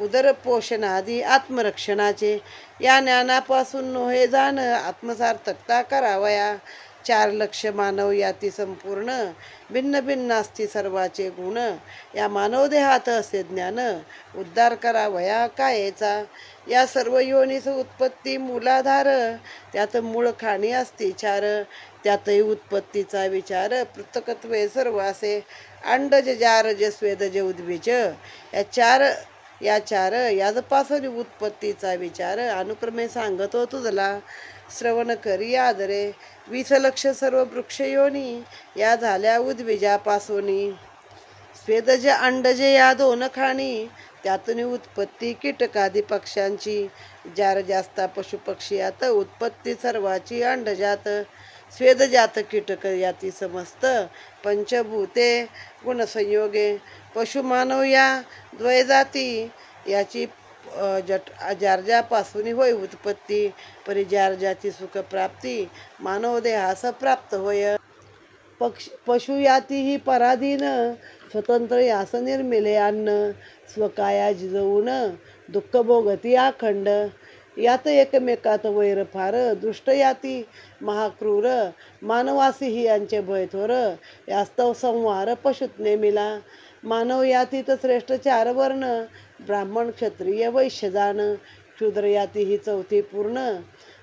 उदर पोषणादी आत्मरक्षणाचे. या ज्ञानापासून नोहे जाण आत्मसार्थकता करावया. 4 लक्ष मानव याती संपूर्ण भिन्न भिन्न असती सर्वाचे गुण. या मानवदेहात असे ज्ञान उद्धार करावया कायेचा. या सर्व योनीस उत्पत्ती मूलाधार त्यात मूळ खाणी असती 4. त्यातही उत्पत्तीचा विचार पृथकत्वे सर्व असे. अंडज जारज स्वेदज उद्भिज या चार याजपासून उत्पत्तीचा विचार अनुक्रमे सांगतो तुझला श्रवण करी आदरे. 20 लक्ष सर्व वृक्ष योनी या झाल्या उद्भिजापासूनी. स्वेदज अंडज या 2 खाणी त्यातून उत्पत्ती कीटकादी पक्ष्यांची. जार जास्त पशुपक्षी यात उत्पत्ती सर्वाची अंडजात. स्वेदजात कीटक याती समस्त पंचभूते गुणसंयोगे. पशुमानव या द्वयजाती याची जारजापासून होय उत्पत्ती. परी जारजाची सुखप्राप्ती मानव देहास प्राप्त होय. पशु याती ही पराधीन स्वतंत्र यास निर्मिले अन्न. स्वकाया जिजवून दुःख भोगती अखंड. यात एकमेकात वैर फार. दुष्ट याती महाक्रूर मानवासी ही यांचे भय थोर. यास्तव संहार पशुत नेमिला. मानव यातीत श्रेष्ठ 4 वर्ण ब्राह्मण क्षत्रिय वैश्य जाण. क्षुद्र याती ही चौथी पूर्ण,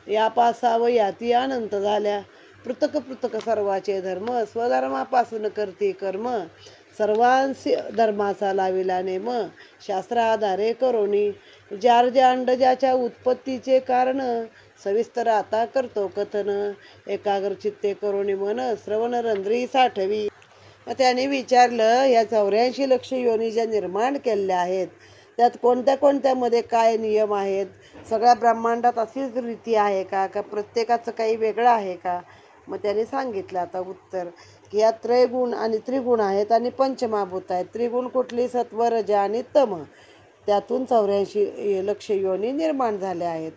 या पासाव याती अनंत झाल्या. पृथक पृथक सर्वाचे धर्म, स्वधर्मापासून करती कर्म, सर्वांसी धर्माचा लाविला नेम, शास्त्र आधारे करोनी. ज्या अंडजाच्या उत्पत्तीचे कारण, सविस्तर आता करतो कथन. एकाग्र चित्ते करोनी मन, श्रवण रंध्री साठवी. मग त्याने विचारलं, या 84 लक्ष योनी ज्या निर्माण केलेल्या आहेत त्यात कोणत्या कोणत्यामध्ये काय नियम आहेत? सगळ्या ब्रह्मांडात अशीच रीती आहे का प्रत्येकाचं काही वेगळं आहे का? मग त्याने सांगितलं आता उत्तर, की या त्रयगुण आणि त्रिगुण आहेत आणि पंचमहाभूत आहेत. त्रिगुण कुठली? सत्व, रज आणि तम. त्यातून 84 लक्ष योनी निर्माण झाल्या आहेत.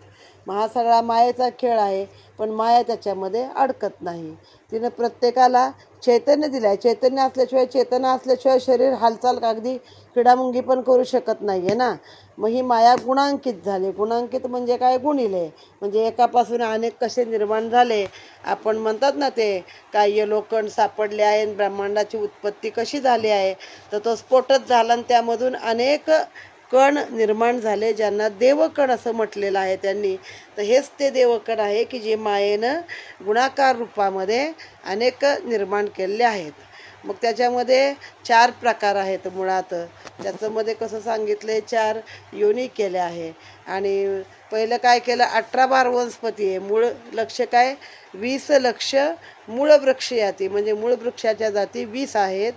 मग हा सगळा मायेचा खेळ आहे, पण माया त्याच्यामध्ये अडकत नाही. तिनं प्रत्येकाला चैतन्य दिलं आहे. चैतन्य असल्याशिवाय, चेतना असल्याशिवाय शरीर हालचाल अगदी किडामुंगी पण करू शकत नाही आहे ना. मग ही माया गुणांकित झाली. गुणांकित म्हणजे काय? गुणिले. म्हणजे एकापासून अनेक कसे निर्माण झाले. आपण म्हणतात ना ते काय लोखंड सापडले आहे आणि ब्रह्मांडाची उत्पत्ती कशी झाली आहे, तर तो स्फोटच झाला आणि त्यामधून अनेक कण निर्माण झाले, ज्यांना देवकण असं म्हटलेलं आहे त्यांनी. तर हेच ते देवकण आहे की जे मायेनं गुणाकार रूपामध्ये अनेक निर्माण केलेले आहेत. मग त्याच्यामध्ये 4 प्रकार आहेत मुळात. त्याच्यामध्ये कसं सांगितलं आहे, 4 योनी केल्या आहे. आणि पहिलं काय केलं, 18 वनस्पती आहे. मूळ लक्ष काय? 20 लक्ष मूळ वृक्ष याती, म्हणजे मूळ वृक्षाच्या जाती 20 आहेत.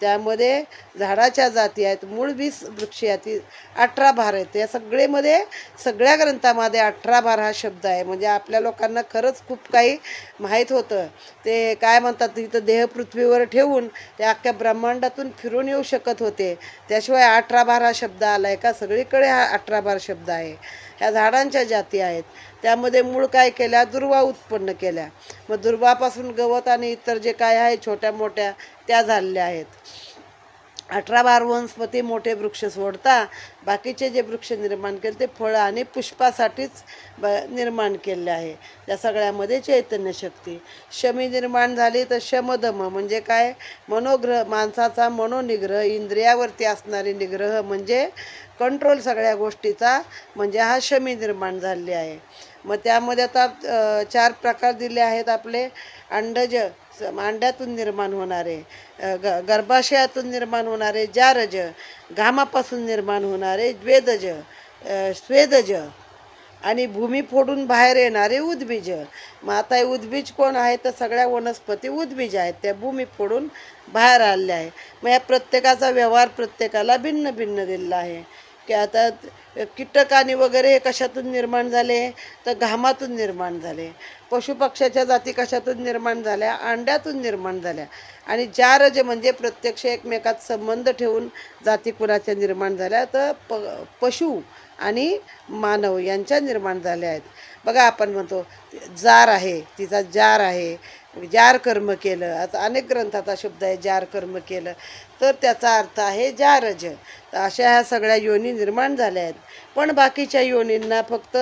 त्यामध्ये झाडाच्या जाती आहेत मूळ 20 वृक्ष याती 18 आहेत. या सगळ्या ग्रंथामध्ये 18 हा शब्द आहे. म्हणजे आपल्या लोकांना खरंच खूप काही माहीत होतं. ते काय म्हणतात, तिथं देह पृथ्वीवर ठेवून ते अख्ख्या ब्रह्मांडातून फिरून येऊ शकत होते. त्याशिवाय 18 हा शब्द आला आहे का? सगळीकडे हा 18 शब्द आहे. ह्या झाडांच्या जाती आहेत. त्यामध्ये मूळ काय केल्या? दुर्वा उत्पन्न केल्या. मग दुर्वापासून गवत आणि इतर जे काय आहे छोट्या मोठ्या त्या झालेल्या आहेत. 18 वनस्पती मोठे वृक्ष सोडता बाकीचे जे वृक्ष निर्माण केले ते फळं आणि पुष्पासाठीच निर्माण केले आहे. त्या सगळ्यामध्ये चैतन्य शक्ती. शमी निर्माण झाली तर शमदम म्हणजे काय? मनोग्रह, माणसाचा मनोनिग्रह, इंद्रियावरती असणारी निग्रह म्हणजे कंट्रोल सगळ्या गोष्टीचा, म्हणजे हा शमी निर्माण झाले आहे. मग त्यामध्ये आता 4 प्रकार दिले आहेत आपले. अंडज, अंड्यातून निर्माण होणारे, गर्भाशयातून निर्माण होणारे जारज, घामापासून निर्माण होणारे द्वेदज, स्वेदज आणि भूमी फोडून बाहेर येणारे उद्बीज. मग आता हे उद्बीज कोण आहे? तर सगळ्या वनस्पती उद्बीज आहेत, त्या भूमी फोडून बाहेर आलेल्या आहे. मग या प्रत्येकाचा व्यवहार प्रत्येकाला भिन्न भिन्न दिलेला आहे. की आता कीटक आणि वगैरे हे कशातून निर्माण झाले? तर घामातून निर्माण झाले. पशुपक्ष्याच्या जाती कशातून निर्माण झाल्या? अंड्यातून निर्माण झाल्या. आणि जारज म्हणजे प्रत्यक्ष एकमेकात संबंध ठेवून जाती कुणाच्या निर्माण झाल्या? तर पशु आणि मानव यांच्या निर्माण झाल्या आहेत. बघा आपण म्हणतो जार आहे, तिचा जार आहे, जार कर्म केलं. आता अनेक ग्रंथात हा शब्द आहे जार कर्म केलं, तर त्याचा अर्थ आहे जारज. तर अशा ह्या सगळ्या योनी निर्माण झाल्या आहेत. पण बाकीच्या योनींना फक्त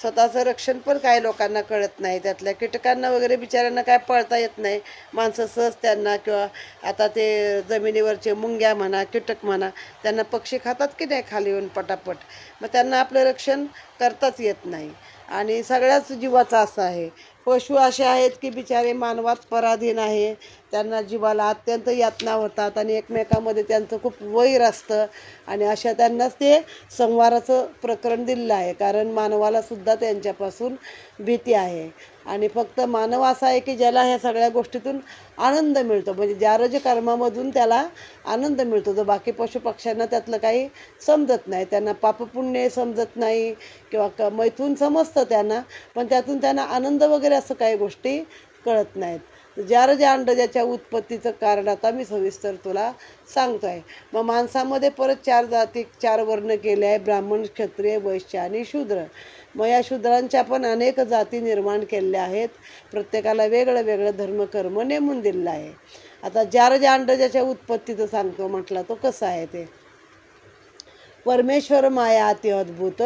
स्वतःचं रक्षण पण काही लोकांना कळत नाही. त्यातल्या कीटकांना वगैरे बिचाऱ्यांना काय पळता येत नाही. माणसं सहज त्यांना, किंवा आता ते जमिनीवरचे मुंग्या म्हणा, कीटक म्हणा, त्यांना पक्षी खातात की नाही खाली येऊन पटापट. मग त्यांना आपलं रक्षण करताच येत नाही. आणि सगळ्याच जीवाचं असं आहे. पशु असे आहेत की बिचारे मानवात पराधीन आहे. त्यांना जीवाला अत्यंत यातना होतात आणि एकमेकामध्ये त्यांचं खूप वैर असतं. आणि अशा त्यांनाच ते संवाराचं प्रकरण दिलेलं आहे. कारण मानवाला सुद्धा त्यांच्यापासून भीती आहे. आणि फक्त मानव असा आहे की ज्याला ह्या सगळ्या गोष्टीतून आनंद मिळतो, म्हणजे जारज कर्मामधून त्याला आनंद मिळतो. जो बाकी पशुपक्ष्यांना त्यातलं काही समजत नाही. त्यांना पापपुण्य समजत नाही किंवा मैथून समजतं त्यांना, पण त्यातून त्यांना आनंद वगैरे असं काही गोष्टी कळत नाहीत. जारज अंडजाच्या उत्पत्तीचं कारण आता मी सविस्तर तुला सांगतो आहे. मग माणसामध्ये परत 4 जाती, 4 वर्ण केले आहे, ब्राह्मण, क्षत्रिय, वैश्य आणि शूद्र. मग या शूद्रांच्या पण अनेक जाती निर्माण केलेल्या आहेत. प्रत्येकाला वेगळं वेगळं धर्म कर्म नेमून दिलेलं आहे. आता जारज अंडजाच्या उत्पत्तीचं सांगतो म्हटलं तो कसं आहे ते. परमेश्वर माया अति अद्भुत,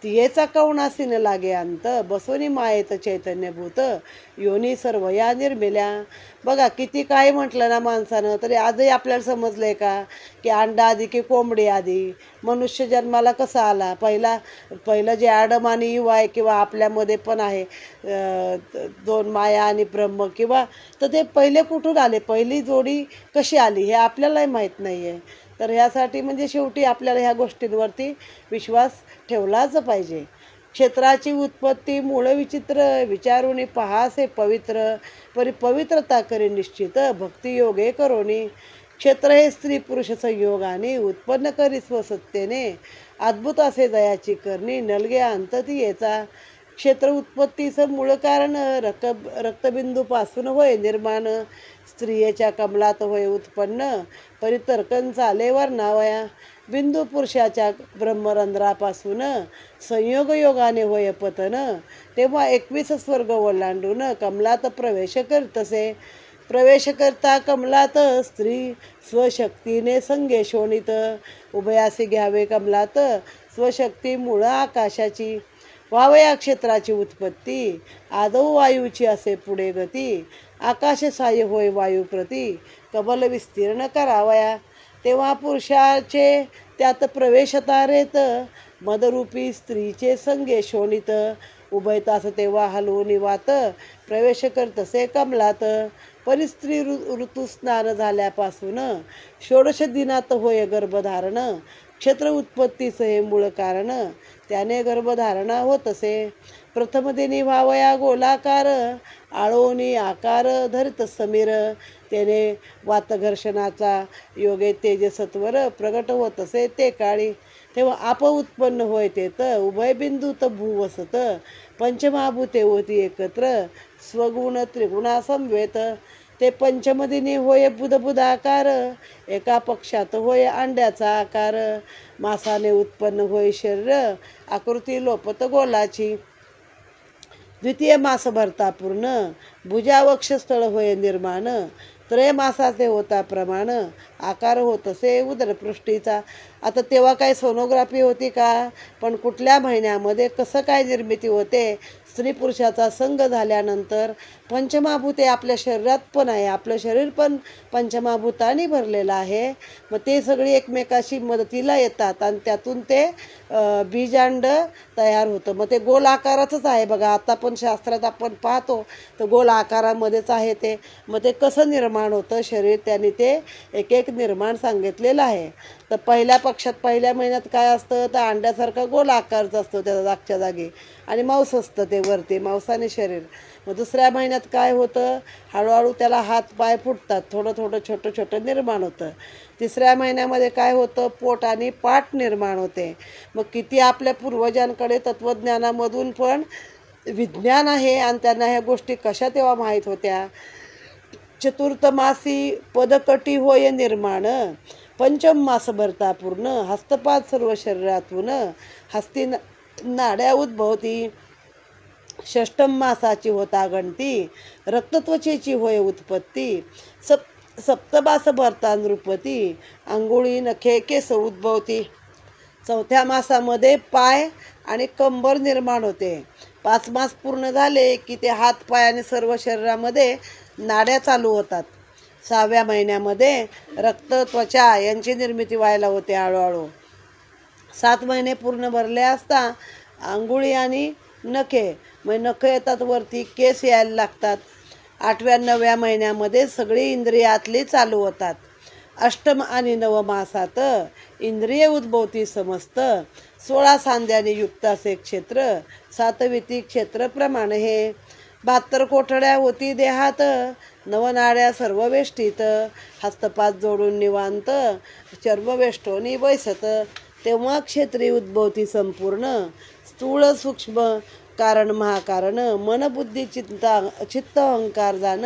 तियेचा कवणासी न लागे अंत बसवनी मायेत चैतन्यभूत योनी सर्व या निर्मिल्या. बघा किती काय म्हटलं ना माणसानं तरी आजही आपल्याला समजलंय का की अंडा आधी की कोंबडी आधी, मनुष्य जन्माला कसा आला. पहिलं जे ॲडम आणि युवा आहे किंवा आपल्यामध्ये पण आहे दोन माया आणि ब्रह्म किंवा तर ते पहिले कुठून आले, पहिली जोडी कशी आली हे आपल्यालाही माहीत नाही आहे. तर ह्यासाठी म्हणजे शेवटी आपल्याला ह्या गोष्टींवरती विश्वास ठेवलाच पाहिजे. क्षेत्राची उत्पत्ती मूळ विचित्र विचारुनी पहासे पवित्र पवित्रता करी निश्चित भक्तियोगे करोनी. क्षेत्र हे स्त्री पुरुष संयोगाने उत्पन्न करी स्वसत्तेने अद्भुत असे दयाची करणी नलगे अंतती याचा. क्षेत्र उत्पत्तीचं मूळ कारण रक्तबिंदूपासून होय निर्माण स्त्रियेच्या कमलात होय उत्पन्न परितर्कन चाले वर्णावया. बिंदू पुरुषाच्या ब्रह्मरंध्रापासून संयोग योगाने होय पतन तेव्हा 21 स्वर्ग ओलांडून कमलात प्रवेश करतसे. प्रवेश करता कमलात स्त्री स्वशक्तीने संगे शोणित उभयासी घ्यावे कमलात स्वशक्ती मूळ आकाशाची. वावया क्षेत्राची उत्पत्ती आदौ वायूची असे पुढे गती आकाश साय होय वायूप्रती कबल विस्तीर्ण करावया. तेव्हा पुरुषाचे त्यात प्रवेशतारेत मदरूपी स्त्रीचे संगे शोणित उभयतास तेव्हा हलवून वात प्रवेश करतसे कमलात. परिस्त्री ऋतुस्नान झाल्यापासून षोडश दिनात होय गर्भधारण क्षेत्र उत्पत्तीचं हे मूळ कारण त्याने गर्भधारणा होतसे. प्रथम दिनी व्हावया गोलाकार आळोनी आकार धरित समीर त्याने वातघर्षणाचा योगे तेजसत्वर प्रगट होतसे ते काळी. तेव्हा आप उत्पन्न होय तेत उभयबिंदूत भूवसत पंचमहाभूते होती एकत्र स्वगुण त्रिगुणा समवेत. ते पंचमदिनी होय बुधबुधाकार एका पक्षात होय अंड्याचा आकार मासाने उत्पन्न होय शरीर आकृती लोपत गोलाची. द्वितीय मास भरता पूर्ण भुजावक्षस्थळ होय निर्माण त्रय मासाचे होता प्रमाण आकार होतसे उदरपृष्ठीचा. आता तेव्हा काय सोनोग्राफी होती का, पण कुठल्या महिन्यामध्ये कसं काय निर्मिती होते. स्त्री पुरुषाचा संग झाल्यानंतर पंचमहाभूते आपल्या शरीरात पण आहे, आपलं शरीर पण पंचमहाभूतांनी भरलेलं आहे. मग ते सगळी एकमेकाशी मदतीला येतात आणि त्यातून ते बीजांड तयार होतं. मग ते गोल आकाराचंच आहे बघा, आता पण शास्त्रात आपण पाहतो तर गोल आकारामध्येच आहे ते. मग ते कसं निर्माण होतं शरीर त्याने ते एक एक निर्माण सांगितलेलं आहे. तर पहिल्या पक्षात पहिल्या महिन्यात काय असतं तर अंड्यासारखा गोल आकारचं असतो त्याचा जागच्या जागी आणि मांस असतं ते वरती मांसाने शरीर. मग दुसऱ्या महिन्यात काय होतं हळूहळू त्याला हात पाय फुटतात, थोडं थोडं छोटं छोटं निर्माण होतं. तिसऱ्या महिन्यामध्ये काय होतं पोट आणि पाठ निर्माण होते. मग किती आपल्या पूर्वजांकडे तत्त्वज्ञानामधून पण विज्ञान आहे आणि त्यांना ह्या गोष्टी कशा तेव्हा माहीत होत्या. चतुर्थमासी पदकटी होय निर्माण पंचम मास भरता पूर्ण हस्तपात सर्व शरीरातून हस्ती नाड्या उद्भवती. षष्टम मासाची होता गणती रक्तत्वचेची होय उत्पत्ती. सप्तमास भरता नृपती अंघोळी नखे केस उद्भवती. चौथ्या मासामध्ये पाय आणि कंबर निर्माण होते. 5 मास पूर्ण झाले की ते हात पाय आणि सर्व शरीरामध्ये नाड्या चालू होतात. 6व्या महिन्यामध्ये रक्त त्वचा यांची निर्मिती व्हायला होते हळूहळू. 7 महिने पूर्ण भरले असता अंघोळी आणि नखे मग नखं येतात वरती, केस यायला लागतात. 8व्या 9व्या महिन्यामध्ये सगळी इंद्रियातली चालू होतात. अष्टम आणि नवमासात इंद्रिय उद्भवती समस्त 16 सांध्याने युक्त असे क्षेत्र सातविती क्षेत्र प्रमाण हे. 72 कोठड्या होती देहात नवनाड्या सर्व वेष्टीत हस्तपात जोडून निवांत चर्मवेष्टोनी बैसत. तेव्हा क्षेत्री उद्भवती संपूर्ण स्थूळ सूक्ष्म कारण महाकारण मन बुद्धी चित्त अहंकार जाण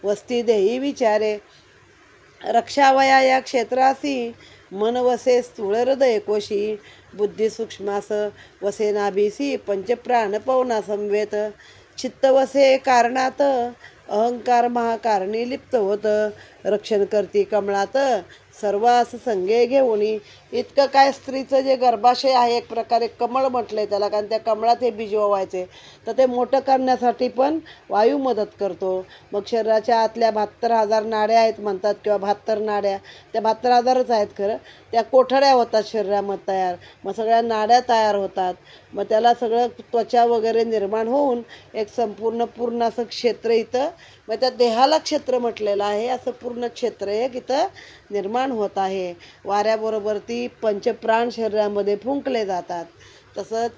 वस्ती देही विचारे. रक्षावया या क्षेत्रासी मन वसे स्थूळ हृदय कोशी बुद्धी सूक्ष्मास वसे नाभीसी पंचप्राण पवना समवेत. चित्त वसे कारणात अहंकार महाकारणी लिप्त होत रक्षण करती कमळात सर्वास संगे घेऊनी. इतकं काय स्त्रीचं जे गर्भाशय आहे एक प्रकारे कमळ म्हटलंय त्याला, कारण त्या कमळात हे बीज ओवायचे, तर ते मोठं करण्यासाठी पण वायू मदत करतो. मग शरीराच्या आतल्या 72,000 नाड्या आहेत म्हणतात, किंवा 72 नाड्या, त्या 72,000च आहेत खरं, त्या कोठड्या होतात शरीरामध्ये तयार. मग सगळ्या नाड्या तयार होतात. मग त्याला सगळं त्वचा वगैरे निर्माण होऊन एक पूर्ण असं क्षेत्र इथं, मग त्या देहाला क्षेत्र म्हटलेलं आहे, असं पूर्ण क्षेत्र एक इथं निर्माण होत आहे. वाऱ्याबरोबर ती पंचप्राण शरीरामध्ये फुंकले जातात. तसंच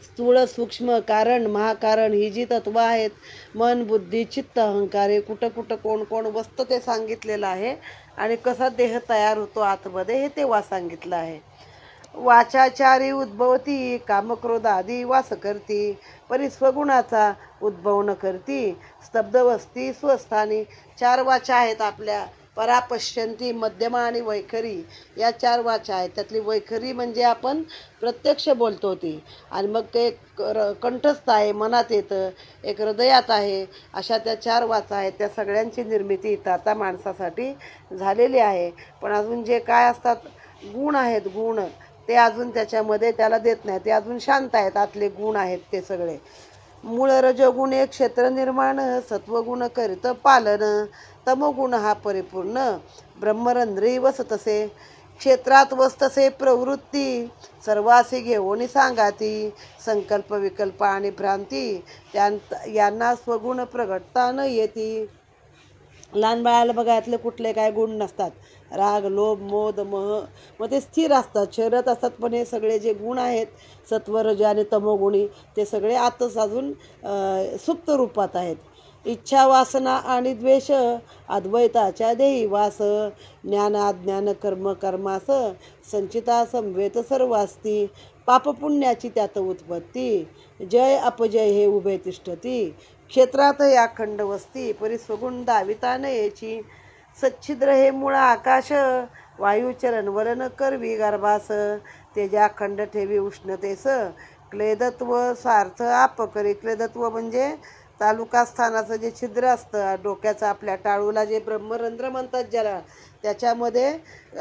स्थूळ सूक्ष्म कारण महाकारण ही जी तत्व आहेत, मन बुद्धी चित्त अहंकार, हे कुठं कुठं कोण कोण बसतं ते सांगितलेलं आहे. आणि कसा देह तयार होतो आतमध्ये हे तेव्हा सांगितलं आहे. वाचाचारी उद्भवती कामक्रोध आदी वास करती, परी स्वगुणाचा उद्भव न करती, स्तब्ध वस्ती स्वस्थानी. 4 वाचा आहेत आपल्या, परापश्यंती, मध्यमा आणि वैखरी, या 4 वाचा आहेत. त्यातली वैखरी म्हणजे आपण प्रत्यक्ष बोलतो ती, आणि मग एक कंठस्थ आहे, मनात येतं, एक हृदयात आहे. अशा त्या 4 वाचा आहेत. त्या सगळ्यांची निर्मिती इथं आता माणसासाठी झालेली आहे. पण अजून जे काय असतात गुण आहेत, गुण ते अजून त्याच्यामध्ये त्याला देत नाही, ते अजून शांत आहेत. आतले गुण आहेत ते सगळे. मूळ रजोगुण एक क्षेत्र निर्माण, सत्वगुण करीत पालन, तमोगुण हा परिपूर्ण, ब्रह्मरंध्री वसतसे, क्षेत्रात वस्तसे प्रवृत्ती, सर्वासी घेऊन सांगाती, संकल्प विकल्प आणि भ्रांती, यांना स्वगुण प्रगटता न येती. लहान बाळाला बघा यातले कुठले काय गुण नसतात, राग लोभ मोद मोह, मग ते स्थिर असतात, शरीरात असतात. पण हे सगळे जे गुण आहेत सत्व रज आणि तमोगुणी, ते सगळे आतच अजून सुप्त रूपात आहेत. इच्छा वासना आणि द्वेष अद्वैताच्या देही वास, ज्ञान अज्ञान कर्म कर्मास, संचिता संवेत सर्वास्ती, पापपुण्याची त्यात उत्पत्ती, जय अपजय हे उभे तिष्ठती, क्षेत्रात हे अखंड वस्ती, परी स्वगुण दाविता नयेची, सच्छिद्र हे मूळ आकाश, वायू चलन वलन करवी गर्भास, तेजा अखंड ठेवी उष्णतेस, क्लेदत्व सार्थ आपकरी. क्लेदत्व म्हणजे तालुका स्थानाचं जे छिद्र असतं डोक्याचं, आपल्या टाळूला जे ब्रह्मरंध्र म्हणतात ज्याला, त्याच्यामध्ये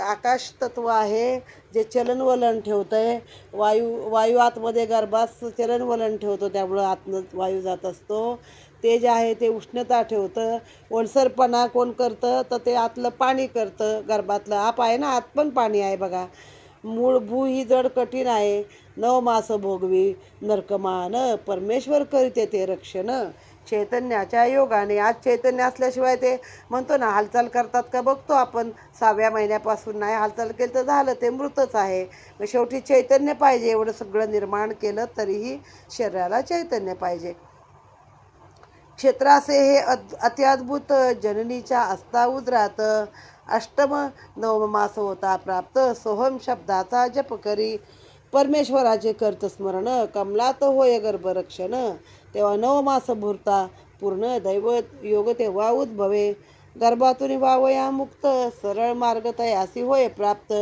आकाश तत्व आहे जे चलनवलन ठेवतं आहे. वायू आतमध्ये गर्भास चलनवलन ठेवतो, त्यामुळं आतनं वायू जात असतो. ते जे आहे ते उष्णता ठेवतं. ओलसरपणा कोण करतं, तर ते आतलं पाणी करतं, गर्भातलं आप आहे ना, आत पण पाणी आहे बघा. मूळ भू ही जड कठीण आहे, 9 मास भोगवी नरकमान, परमेश्वर करीते ते रक्षण, चैतन्याच्या योगाने. आज चैतन्य असल्याशिवाय ते म्हणतो ना हालचाल करतात का बघतो आपण, 6व्या महिन्यापासून नाही हालचाल केली तर झालं, ते मृतच आहे. मग शेवटी चैतन्य पाहिजे. एवढं सगळं निर्माण केलं तरीही शरीराला चैतन्य पाहिजे. क्षेत्रासे हे अत्याद्भुत, जननीच्या अस्ता उदरात, अष्टम नवमास होता प्राप्त, सोहम शब्दाचा जप करी, परमेश्वराचे करत स्मरण, कमलात होय गर्भरक्षण, तेव्हा 9 मास भुरता पूर्ण, दैवत योग तेव्हा उद्भवे, गर्भातून वावया मुक्त, सरळ मार्ग तयासी होय प्राप्त,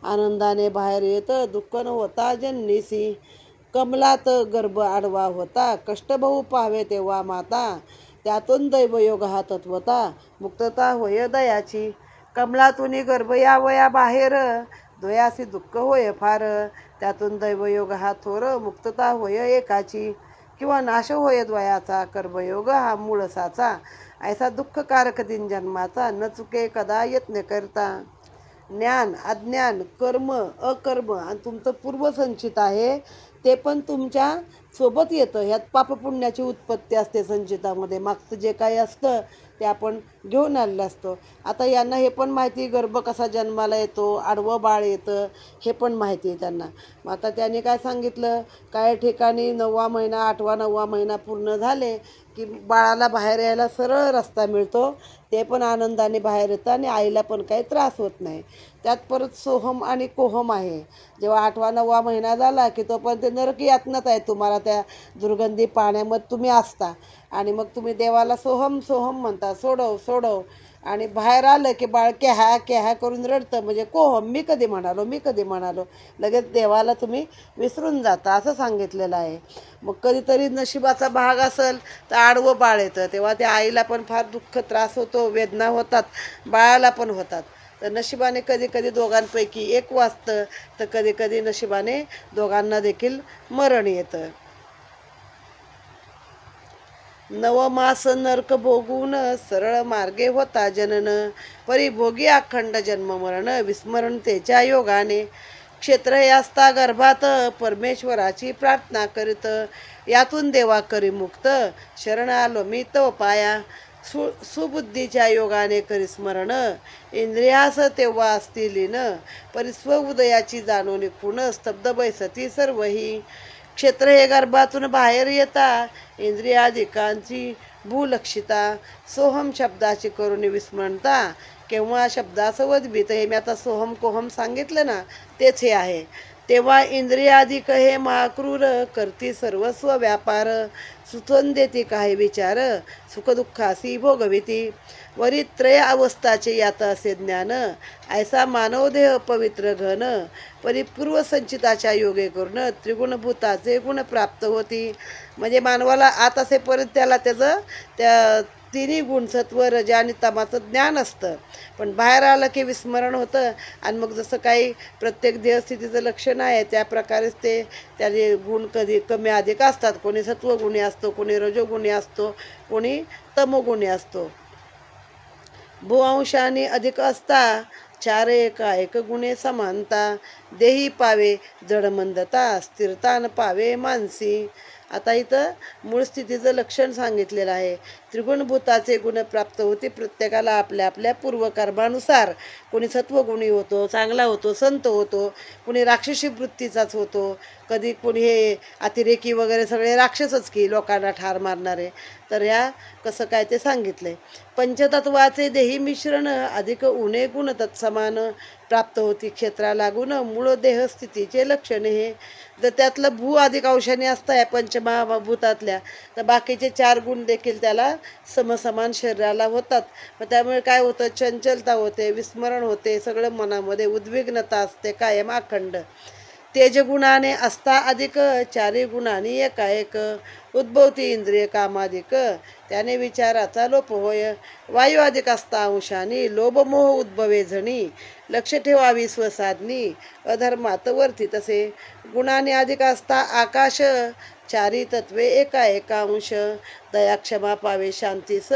आनंदाने बाहेर येत दुःख न होता जन्नीसी, कमलात गर्भ आडवा होता, कष्ट बहु पाहावे तेव्हा माता, त्यातून दैवयोग हा तत्वता, मुक्तता होय दयाची, कमलातून गर्भ यावया बाहेर, द्वयासी दुःख होय फार, त्यातून दैवयोग हा थोर, मुक्तता होय एकाची, किंवा नाश होय द्वयाचा, कर्मयोग हा मूळसाचा, ऐसा दुःखकारक दिन जन्माचा, न चुके कदा यत्न करता. ज्ञान अज्ञान कर्म अकर्म आणि तुमचं पूर्वसंचित आहे ते पण तुमच्या सोबत येतं. ह्यात पापपुण्याची उत्पत्ती असते संचितामध्ये. मागचं जे काही असतं ते आपण घेऊन आलेलं असतो. आता यांना हे पण माहिती आहे गर्भ कसा जन्माला येतो, आडवं बाळ येतं, हे पण माहिती आहे त्यांना. मग आता त्यांनी काय सांगितलं, काही ठिकाणी 9वा महिना 8वा 9वा महिना पूर्ण झाले की बाळाला बाहेर यायला सरळ रस्ता मिळतो, ते पण आनंदाने बाहेर येतं आणि आईला पण काही त्रास होत नाही. त्यात परत सोहम आणि कोहम आहे. जेव्हा 8वा 9वा महिना झाला की तोपर्यंत नरक यातनाच आहे तुम्हाला, त्या दुर्गंधी पाण्यामध्ये तुम्ही असता आणि मग तुम्ही देवाला सोहम सोहम म्हणता, सोडव सोडव, आणि बाहेर आलं की बाळ केहा केहा करून रडतं, म्हणजे कोहम, मी कधी म्हणालो, लगेच देवाला तुम्ही विसरून जाता असं सांगितलेलं आहे. मग कधीतरी नशिबाचा भाग असेल तर आडवं बाळ येतं, तेव्हा त्या आईला पण फार दुःख त्रास होतो, वेदना होतात, बाळाला पण होतात. तर नशिबाने कधी कधी दोघांपैकी एक वाचतं, तर कधी कधी नशिबाने दोघांना देखील मरण येतं. नवमास नरक भोगून सरळ मार्गे होता जनन, परिभोगी अखंड जन्म मरण विस्मरण त्याच्या योगाने. क्षेत्र हे असता गर्भात परमेश्वराची प्रार्थना करीत, यातून देवा करी मुक्त शरण आलो मी तो पाया. सुबुद्धीच्या योगाने करी स्मरण, इंद्रियास तेव्हा असती लीन, परिस्व उदयाची जाणून खूण स्तब्ध बैसती सर्वही. क्षेत्र हे गर्भातून बाहेर येता, इंद्रियाधिकांची भूलक्षिता, सोहम शब्दाची करून विस्मरणता, केव्हा शब्दासवत भीत. हे मी आता सोहम कोहम सांगितलं ना, तेच हे आहे. तेव्हा इंद्रियाधिक हे महाक्रूर करती सर्वस्व व्यापार, सुचवून देती काही विचार, सुखदुःखासी भोगविती. वरी त्रय अवस्थाचे यात असे ज्ञान, ऐसा मानवदेह पवित्र घन, परिपूर्व संचिताच्या योगे करून त्रिगुणभूताचे गुण प्राप्त होती. म्हणजे मानवाला आत असेपर्यंत त्याला त्याचं त्या तिन्ही गुण सत्व रज आणि तमाचं ज्ञान असतं, पण बाहेर आलं की विस्मरण होतं. आणि मग जसं काही प्रत्येक देहस्थितीचं लक्षण आहे त्या प्रकारेच ते त्याचे गुण कधी कमी अधिक असतात. कोणी सत्वगुणी असतो, कोणी रजोगुणी असतो, कोणी तमोगुणी असतो. भूअंशाने अधिक असता चार एका एक गुणे समानता, देही पावे जडमंदता स्थिरता न पावे मानसी. आता इथं मूळ स्थितीचं लक्षण सांगितलेलं आहे. त्रिगुणभूताचे गुण प्राप्त होते प्रत्येकाला आपल्या आपल्या पूर्वकर्मानुसार. कोणी सत्वगुणी होतो, चांगला होतो, संत होतो, कोणी राक्षसी वृत्तीचाच होतो, कधी कोणी हे अतिरेकी वगैरे सगळे राक्षसच की लोकांना ठार मारणारे. तर ह्या कसं काय ते सांगितलंय. पंचतत्वाचे देही मिश्रण अधिक उणे गुण तत्समान, प्राप्त होती क्षेत्रा लागून मूळ देहस्थितीचे लक्षण हे. जर त्यातलं भू अधिक अंशाने असतं या पंचमहाभूतातल्या, तर बाकीचे चार गुण देखील त्याला समसमान शरीराला होतात. मग त्यामुळे काय होतं, चंचलता होते, विस्मरण होते, सगळं मनामध्ये उद्विग्नता असते कायम अखंड. तेजगुणाने असता अधिक चारी गुणांनी एकाएक, उद्भवती इंद्रिय कामाधिक, त्याने विचाराचा लोप होय. वायू अधिक असता अंशानी, लोभमोह उद्भवे जणी, लक्ष ठेवावी स्वसाधनी, अधर्मात वर्ती तसे. गुणाने अधिक असता आकाश, चारी तत्वे एका अंश, दया क्षमा पावे शांतीस,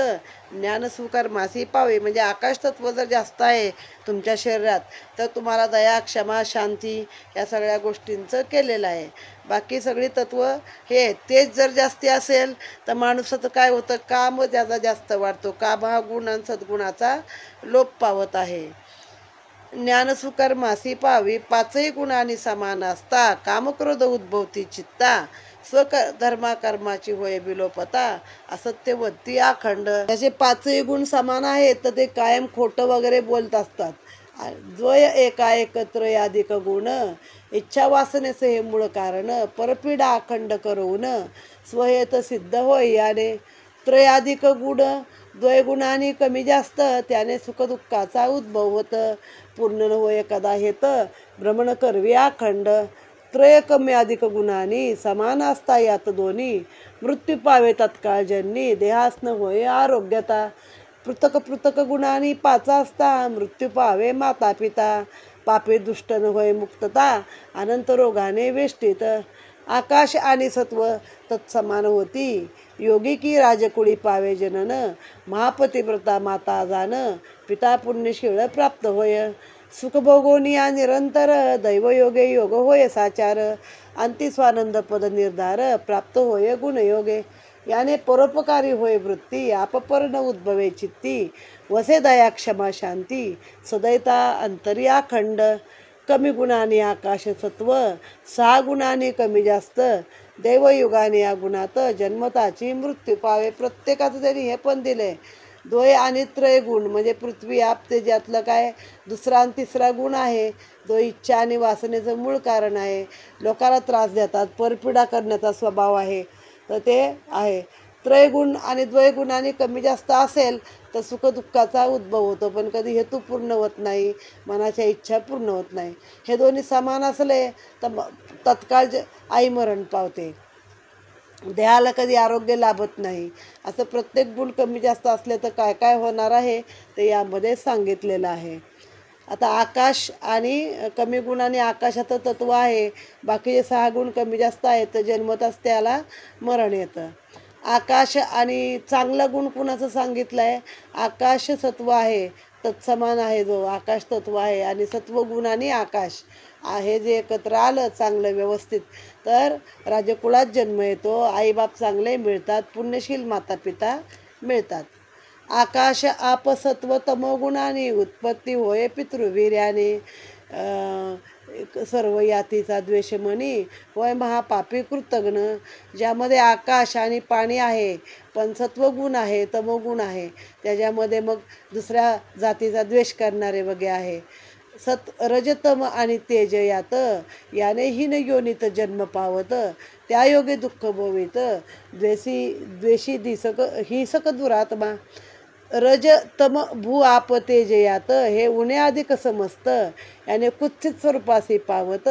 ज्ञान सुकर्मासी पावे. म्हणजे आकाश तत्व जर जास्त आहे तुमच्या शरीरात, तर तुम्हाला दया क्षमा शांती या सगळ्या गोष्टींचं केलेलं आहे. बाकी सगळी तत्व हे तेच जर जास्ती असेल तर माणूसाचं काय होतं, काम त्याचा जास्त वाढतो. काम हा गुण आणि सद्गुणाचा लोप पावत आहे. ज्ञानसुकर्मासी पावी, पाचही गुणांनी समान असता, कामक्रोध उद्भवती चित्ता, स्वधर्मा कर्माची होय विलोपता, असत्यवती अखंड. त्याचे पाचही गुण समान आहेत तर ते कायम खोटं वगैरे बोलत असतात. द्वय एका एकत्र अधिक गुण, इच्छा वासनेचे हे मूळ कारण, परपीडा अखंड करवून स्वहेत सिद्ध होय याने. त्रयाधिक गुण द्वयगुणांनी कमी जास्त, त्याने सुखदुःखाचा उद्भव होत, पूर्ण न होय कदा हेत भ्रमण करवी अखंड. त्रय कमी अधिक गुणांनी समान असता यात दोन्ही, मृत्यू पावे तत्काळ जन्नी, देहास न होय आरोग्यता. पृथक पृथक गुणांनी पाच असता, मृत्यू पावे माता पिता, पापे दुष्ट न होय मुक्तता, अनंत रोगाने वेष्टित. आकाश आणि सत्व तत्समान होती, योगी की राजकुळी पावे जनन, महापतिव्रता माता जान, पिता पुण्यशीळ प्राप्त होय. सुखभोगोनिया निरंतर, दैवयोगे योग होय साचार, अंती स्वानंद पद निर्धार, प्राप्त होय गुणयोगे. याने परोपकारी होय वृत्ती, आपपर न उद्भवे चित्ती, वसे दया क्षमा शांती, सदैता अंतरी अखंड. कमी गुणाने आकाश सत्व, सहा गुणाने कमी जास्त, दैवयुगाने या गुणात जन्मताची मृत्यू पावे. प्रत्येकाचं त्यांनी हे पण दिलंय. द्वय आणि त्रय गुण म्हणजे पृथ्वी आप ते ज्यातलं काय दुसरा आणि तिसरा गुण आहे. जो इच्छा आणि वासनेचं मूळ कारण आहे, लोकांना त्रास देतात, परपीडा करण्याचा स्वभाव आहे, तर ते आहे. त्रयगुण आणि द्वयगुणाने कमी जास्त असेल तर सुखदुःखाचा उद्भव होतो, पण कधी हेतू पूर्ण होत नाही, मनाच्या इच्छा पूर्ण होत नाही. हे दोन्ही समान असले तर तत्काळ आई मरण पावते, देहाला कधी आरोग्य लाभत नाही. असं प्रत्येक गुण कमी जास्त असले तर काय काय होणार आहे ते यामध्ये सांगितलेलं आहे. आता आकाश आणि कमी गुणाने आकाशाचं तत्व आहे, बाकीचे 6 गुण कमी जास्त आहेत, तर जन्मताच त्याला मरण येतं. आकाश आणि चांगला गुण कुणाचं सांगितलं आहे? आकाश सत्व आहे, तत्समान आहे जो आकाश तत्व आहे, आणि सत्वगुण आणि आकाश आहे जे एकत्र आलं चांगलं व्यवस्थित तर राजकुळात जन्म येतो, आईबाप चांगले मिळतात, पुण्यशील मातापिता मिळतात. आकाश आप सत्व तमोगुणाने उत्पत्ती होय पितृवीर्याने, सर्व यातीचा द्वेष म्हणी होय महापापी कृतघ्न. ज्यामध्ये आकाश आणि पाणी आहे पण सत्वगुण आहे, तमोगुण आहे, त्याच्यामध्ये मग दुसऱ्या जातीचा द्वेष करणारे वगैरे आहे. रजतम आणि तेज यात याने हीन योनीत जन्म पावत, त्या योगे दुःख भोवित द्वेषी दिसक हिसक दुरात्मा. रज तम भू आप तेज यात हे उणे अधिक समजत, याने कुत्सित स्वरूपासी पावत,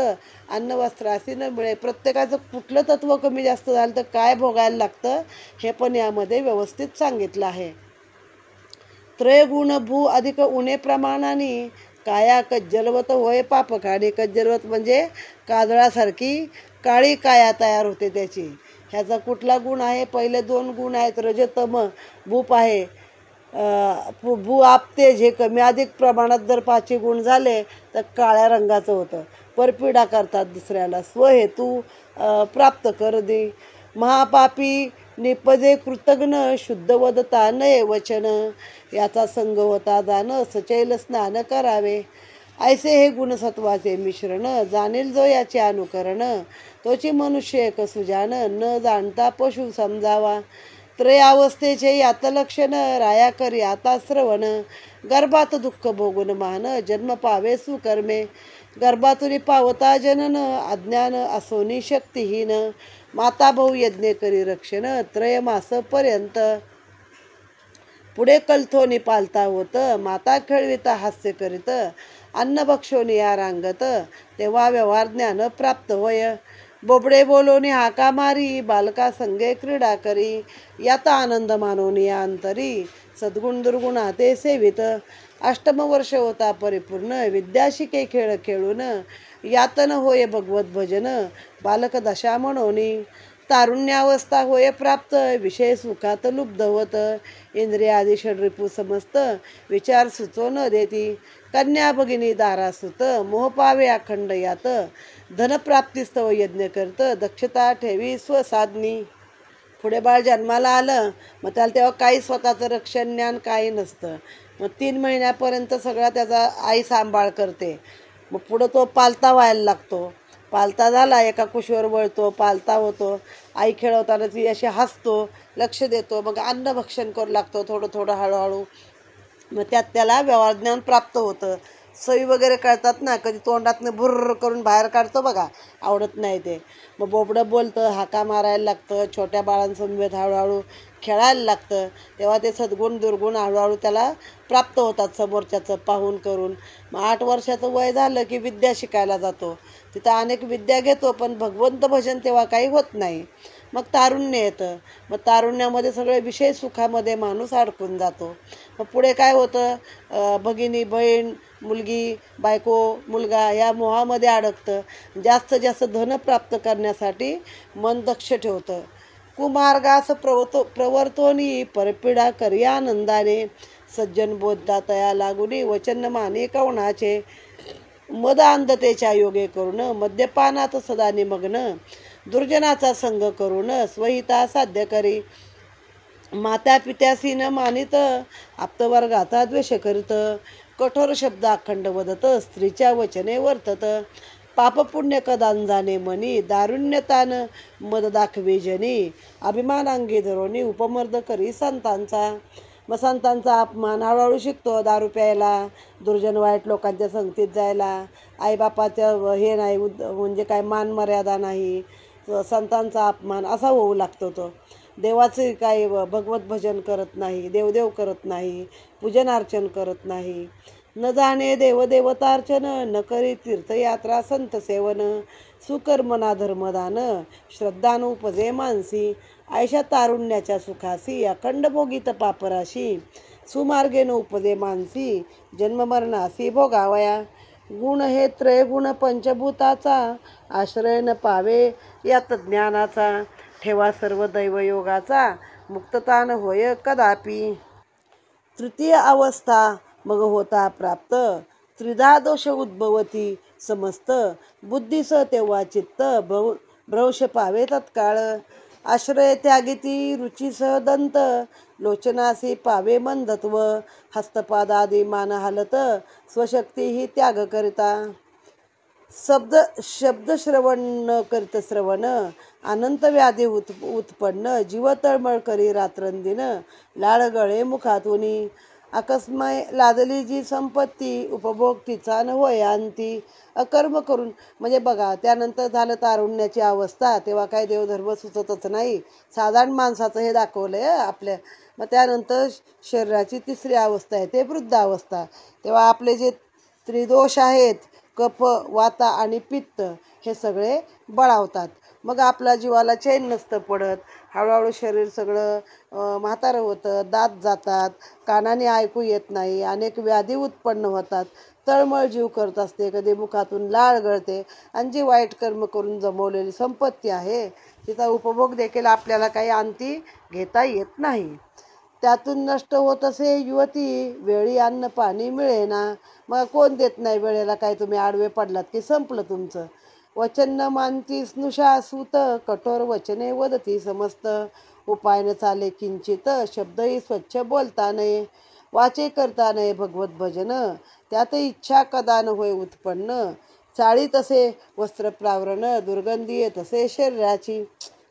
अन्न वस्त्रासी न मिळे. प्रत्येकाचं कुठलं तत्व कमी जास्त झालं तर काय भोगायला लागतं हे पण यामध्ये व्यवस्थित सांगितलं आहे. त्रय गुण भू अधिक उणे प्रमाणाने काया कज्जलवत होय पापकाने. कज्जलवत म्हणजे काजळासारखी काळी काया तयार होते त्याची. ह्याचा कुठला गुण आहे? पहिले 2 गुण आहेत, रजतम भूप आहे, भू आपतेज हे कमी अधिक प्रमाणात जर 5 गुण झाले तर काळ्या रंगाचं होतं. परपीडा करतात दुसऱ्याला, स्वहेतू प्राप्त कर दे. महापापी निपजे कृतघ्न शुद्ध वदता नये वचन, याचा संग होता दान सचैल स्नान करावे. ऐसे हे गुणसत्वाचे मिश्रण, जाणील जो याचे अनुकरण, तोची मनुष्य एक सुजान, न जाणता पशु समजावा. त्रयावस्थेचे यात लक्षण राया करी आता श्रवण, गर्भात दुःख भोगून मान जन्म पावे सुकर्मे. गर्भातुनी पावता जनन अज्ञान असोनी शक्तिहीन, माता भाऊ यज्ञ करी रक्षण त्रय मास पर्यंत. पुढे कलथोनी पालता होत, माता खेळविता हास्य करीत, अन्न भक्षोनी या रांगत, तेव्हा व्यवहार ज्ञान प्राप्त होय. बोबडे बोलोनी हाका मारी, बालका संगे क्रीडा करी, याता आनंद मानोनी या अंतरी, सद्गुण दुर्गुणा ते सेवित. अष्टम वर्ष होता परिपूर्ण, विद्या शिके खेळ खेळून, यातन होय भगवत भजन, बालक दशा म्हणोनी. तारुण्यावस्था होय प्राप्त, विषय सुखात लुब्ध होत, इंद्रियादी षड्रिपू समस्त, विचार सुचो न देती. कन्या भगिनी दारासुत, मोह पावे अखंड यात, धनप्राप्तीस्तव यज्ञ करत, दक्षता ठेवी स्वसाधनी. पुढे बाळ जन्माला आलं मग त्याला तेव्हा काही स्वतःचं रक्षण ज्ञान काही नसतं. मग 3 महिन्यापर्यंत सगळा त्याचा आई सांभाळ करते. मग पुढं तो पालता व्हायला लागतो. पालता झाला एका कुशीवर वळतो, पालता होतो, आई खेळवताना ती अशी हसतो, लक्ष देतो, मग अन्न भक्षण करू लागतो थोडं थोडं हळूहळू. मग त्यात त्याला व्यवहार ज्ञान प्राप्त होतं. सई वगैरे कळतात ना, कधी तोंडातनं भुर्र करून बाहेर काढतो बघा, आवडत नाही ते. मग बोबडं बोलतं, हाका मारायला लागतं, छोट्या बाळांसमवेत हळूहळू खेळायला लागतं, तेव्हा ते सद्गुण दुर्गुण हळूहळू त्याला प्राप्त होतात समोरच्याचं पाहून करून. मग 8 वर्षाचं वय झालं की विद्या शिकायला जातो. तिथं अनेक विद्या घेतो पण भगवंत भजन तेव्हा काही होत नाही. मग तारुण्य येतं. मग तारुण्यामध्ये सगळे विषय सुखामध्ये माणूस अडकून जातो. मग पुढे काय होतं? भगिनी, बहीण, मुलगी, बायको, मुलगा या मोहामध्ये अडकतं. जास्त जास्त धन प्राप्त करण्यासाठी मन दक्ष ठेवतं. कुमार्गास प्रवर्तोनी परपीडा करी आनंदाने, सज्जन बोधता तया लागुनी वचन माने कवणाचे. मद अंधतेच्या योगे करून मद्यपानात सदा निमग्न, दुर्जनाचा संग करून स्वहिता साध्य करी. माता पित्यासी न मानित आप्तवर्गाचा द्वेष करीत, कठोर शब्द अखंड वदत स्त्रीच्या वचने वर्तत. पाप पुण्य कदान जाणे मनी, दारुण्यतान मद दाखवे जनी, अभिमान अंगी धरोनी उपमर्द करी संतांचा. मग संतांचा अपमान हळूहळू शिकतो, दारू प्यायला, दुर्जन वाईट लोकांच्या संगतीत जायला, आईबापाचं हे नाही म्हणजे काय मान मर्यादा नाही, संतांचा अपमान असा होऊ लागतो. तो देवाचे काही भगवत भजन करत नाही, देवदेव करत नाही, पूजन अर्चन करत नाही. न जाणे देवदेवतार्चन, न करी तीर्थयात्रा संत सेवन, सुकर्मना धर्मदान, श्रद्धानुपजे मानसी. आयशा तारुण्याच्या सुखासी, अखंड भोगीत पापराशी, सुमार्गेन उपदे मानसी जन्ममरणासी भोगावया. गुण हे त्रयगुण पंचभूताचा आश्रय न पावे यात ज्ञानाचा. ठेवा सर्व दैवयोगाचा मुक्तता न होय कदापि. तृतीय अवस्था मग होता प्राप्त त्रिधा दोष उद्भवती समस्त. बुद्धीस तेव्हा चित्त भ्रंश पावे तत्काळ. आश्रय त्यागिती रुचीसह दंत लोचनासी पावे मंदत्व. हस्तपादादी मान हालत स्वशक्ती ही त्याग करिता. शब्द श्रवण न करीत श्रवण अनंत व्याधी उत्पन्न. जीव तळमळ करी रात्रंदिन लाळ गळे मुखातूनी. अकस्माय लादली जी संपत्ती उपभोग तिचा न होय अंती. अकर्म करून म्हणजे बघा त्यानंतर झालं तारुण्याची अवस्था. तेव्हा काय देवधर्म सुचतच नाही. साधारण माणसाचं हे दाखवलंय आपल्या. मग त्यानंतर शरीराची तिसरी अवस्था आहे ते वृद्धावस्था. तेव्हा आपले जे त्रिदोष आहेत कफ वाता आणि पित्त हे सगळे बळावतात. मग आपल्या जीवाला चैन नसतं पडत. हळूहळू शरीर सगळं म्हातारं होतं. दात जातात. कानाने ऐकू येत नाही. अनेक व्याधी उत्पन्न होतात. तळमळ जीव करत असते. कधी मुखातून लाळ गळते. आणि जी वाईट कर्म करून जमवलेली संपत्ती आहे तिचा उपभोग देखील आपल्याला काही अंती घेता येत नाही. त्यातून नष्ट होत असे युवती वेळी अन्न पाणी मिळेना. मग कोण देत नाही वेळेला. काय तुम्ही आडवे पडलात की संपलं तुमचं. वचन न मानती स्नुषा सूत कठोर वचने वदती समस्त. उपाय न चाले किंचित शब्दही स्वच्छ बोलता नये. वाचे करता नये भगवत भजन त्यात इच्छा कदा न होय उत्पन्न. चाळी तसे वस्त्र प्रावरण दुर्गंधी येत असे शरीराची.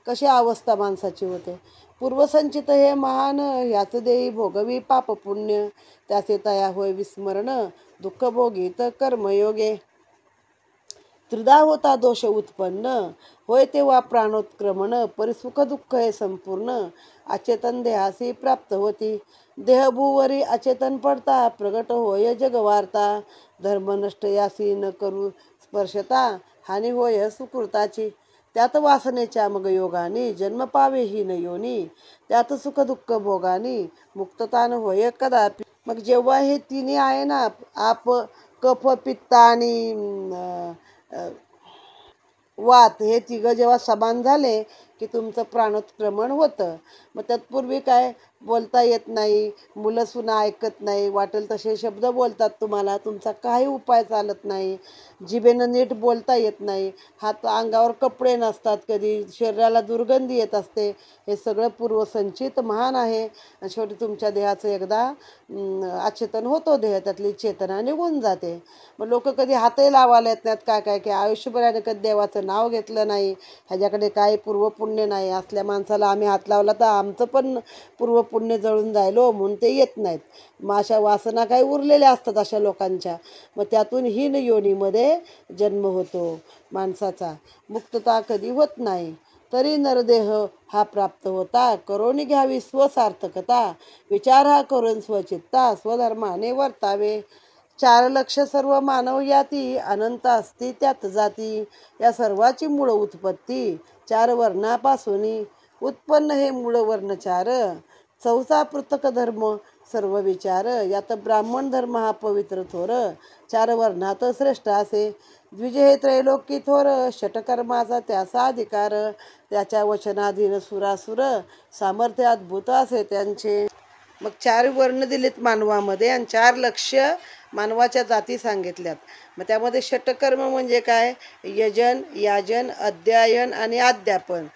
कशी अवस्था माणसाची होते. पूर्वसंचित हे महान ह्याच देई भोगवी पाप पुण्य. त्याचे तया होय विस्मरण दुःख भोगीत कर्मयोगे. त्रिधा होता दोष उत्पन्न होय तेव्हा प्राणोत्क्रमण. परिसुख दुःख हे संपूर्ण अचेतन देहासी प्राप्त होती. देहभूवरी अचेतन पडता प्रगट होय जगवार्ता. धर्म नष्ट यासी न करू स्पर्शता हानी होय सुकृताची. त्यात वासनेच्या मग योगानी जन्म पावे ही न योनी. त्यात सुख दुःख भोगानी मुक्तता न होय कदापि. मग जेव्हा हे तिन्ही आहे ना आप कफ पित्त आणि वात हे तिघं जेव्हा समान झाले की तुमचं प्राणोत्क्रमण होतं. मग तत्पूर्वी काय बोलता येत नाही. मुलं सुना ऐकत नाही. वाटेल तसे शब्द बोलतात तुम्हाला. तुमचा काही उपाय चालत नाही. जिभेनं नीट बोलता येत नाही. हात अंगावर कपडे नसतात. कधी शरीराला दुर्गंधी येत असते. हे सगळं पूर्वसंचित महान आहे. आणि शेवटी तुमच्या देहाचं एकदा अचेतन होतो देह. त्यातली चेतना निघून जाते. मग लोक कधी हातही लावायला येत नाहीत. काय काय की आयुष्यभराने कधी देवाचं नाव घेतलं नाही. ह्याच्याकडे काही पूर्वपुण्य नाही. असल्या माणसाला आम्ही हात लावला तर आमचं पण पूर्वपुण्य जळून जायलो म्हणून ते येत नाहीत. मग अशा वासना काही उरलेल्या असतात अशा लोकांच्या. मग त्यातून हीन योनीमध्ये जन्म होतो माणसाचा. मुक्तता कधी होत नाही. तरी नरदेह हा प्राप्त होता. करोनी घ्यावी स्वसार्थकता. विचार हा करून स्वचित्ता स्वधर्माने वर्तावे. 4 लक्ष सर्व मानव याती अनंत असती त्यात जाती. या सर्वाची मूळ उत्पत्ती 4 वर्णापासून उत्पन्न हे मूळ वर्ण 4. चौथा पृथक धर्म सर्व विचार. यात ब्राह्मण धर्म हा पवित्र थोर. 4 वर्णात श्रेष्ठ असे. द्विज हे त्रैलोकी थोर. षटकर्माचा त्याचा अधिकार. त्याच्या वचनाधीन सुरासुर. सामर्थ्य अद्भुत असे त्यांचे. मग 4 वर्ण दिलेत मानवामध्ये आणि 4 लक्ष मानवाच्या जाती सांगितल्यात. मग त्यामध्ये षटकर्म म्हणजे काय? यजन याजन अध्ययन आणि अध्यापन.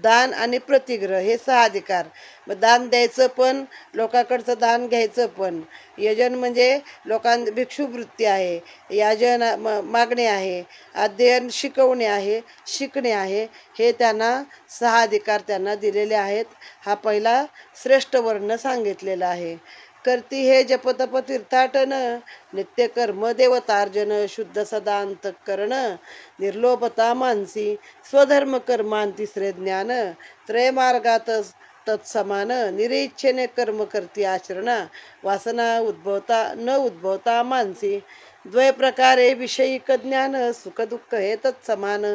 दान आणि प्रतिग्रह हे 6 अधिकार. मग दान द्यायचं पण लोकांकडचं दान घ्यायचं पण. यजन म्हणजे भिक्षुवृत्ती आहे. याजन मागणे आहे. अध्ययन शिकवणे आहे शिकणे आहे. हे त्यांना 6 अधिकार त्यांना दिलेले आहेत. हा पहिला श्रेष्ठ वर्ण सांगितलेला आहे. करती हे जपतप तीर्थाटन नित्यकर्म देवतार्जन. शुद्ध सदा अंतःकरण निर्लोभता मानसी. स्वधर्म कर्मान तिसरे ज्ञान. त्रयमार्गात तत्समान. निरीच्छेने कर्म करती आचरणा. वासना न उद्भवता मानसी. द्वय प्रकारे विषयिक ज्ञान. सुख दुःख हे तत्समान.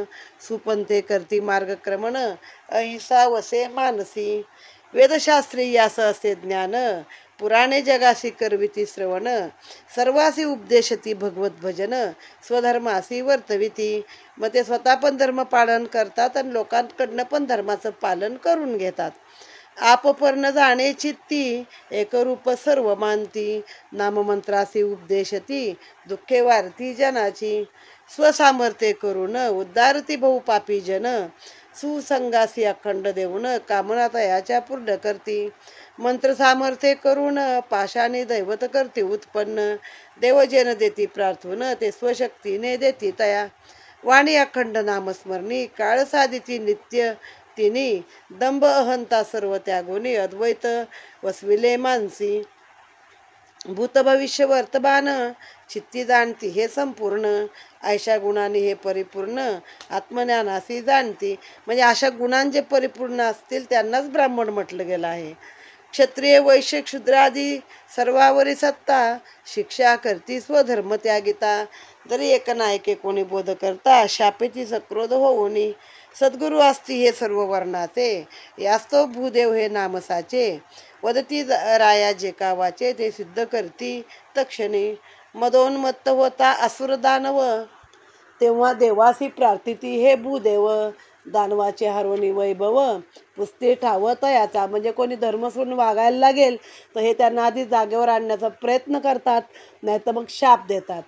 सुपंथे करती मार्गक्रमण. अहिंसा वसे मानसी. वेदशास्त्री यास असे ज्ञान. पुराणे जगासी करविती श्रवण, सर्वासी उपदेशती भगवत भजन, स्वधर्मासी वर्तविती. मग ते स्वतः पण धर्म पालन करतात आणि लोकांकडनं पण धर्माचं पालन करून घेतात. आपपर्ण जाणे चित्ती, एकरूप सर्व मानती, नाममंत्रासी उपदेशती, दुःखे वारती जनाची. स्वसामर्थ्ये करून उद्धारती बहुपापी जन, सुसंगासी अखंड देऊन कामना तयाच्या पूर्ण करती. मंत्र सामर्थ्ये करून पाशाने दैवत करते उत्पन्न, देवजन देती प्रार्थून ते स्वशक्तीने देती तया. वाणी अखंड नामस्मरणी, काळ साधिती नित्य तिनी, दंभ अहंता सर्व त्यागोनी, अद्वैत वसविले मानसी. भूत भविष्य वर्तमान चित्ती जाणती हे संपूर्ण, ऐशा गुणांनी हे परिपूर्ण, आत्मज्ञानासी जाणती. म्हणजे अशा गुणांचे परिपूर्ण असतील त्यांनाच ब्राह्मण म्हटलं गेलं आहे. क्षत्रिय वैश्य क्षुद्रादी सर्वावरी सत्ता, शिक्षा करती स्वधर्म त्यागिता. जरी एक ना एके कोणी बोध करता, शापेती सक्रोध होऊनी. सद्गुरु असती हे सर्व वर्णाचे, यास्तव भूदेव हे नामसाचे. वदती राया जे का वाचे, ते सिद्ध करती तक्षणी. मदोन्मत्त होता असुर दानव, तेव्हा देवासी प्रार्थिती हे भूदेव. दानवाचे हरवणी वैभव, पुस्ते ठाव तयाचा. म्हणजे कोणी धर्म सोडून वागायला लागेल तर हे त्यांना आधी जागेवर आणण्याचा प्रयत्न करतात, नाही तर मग शाप देतात.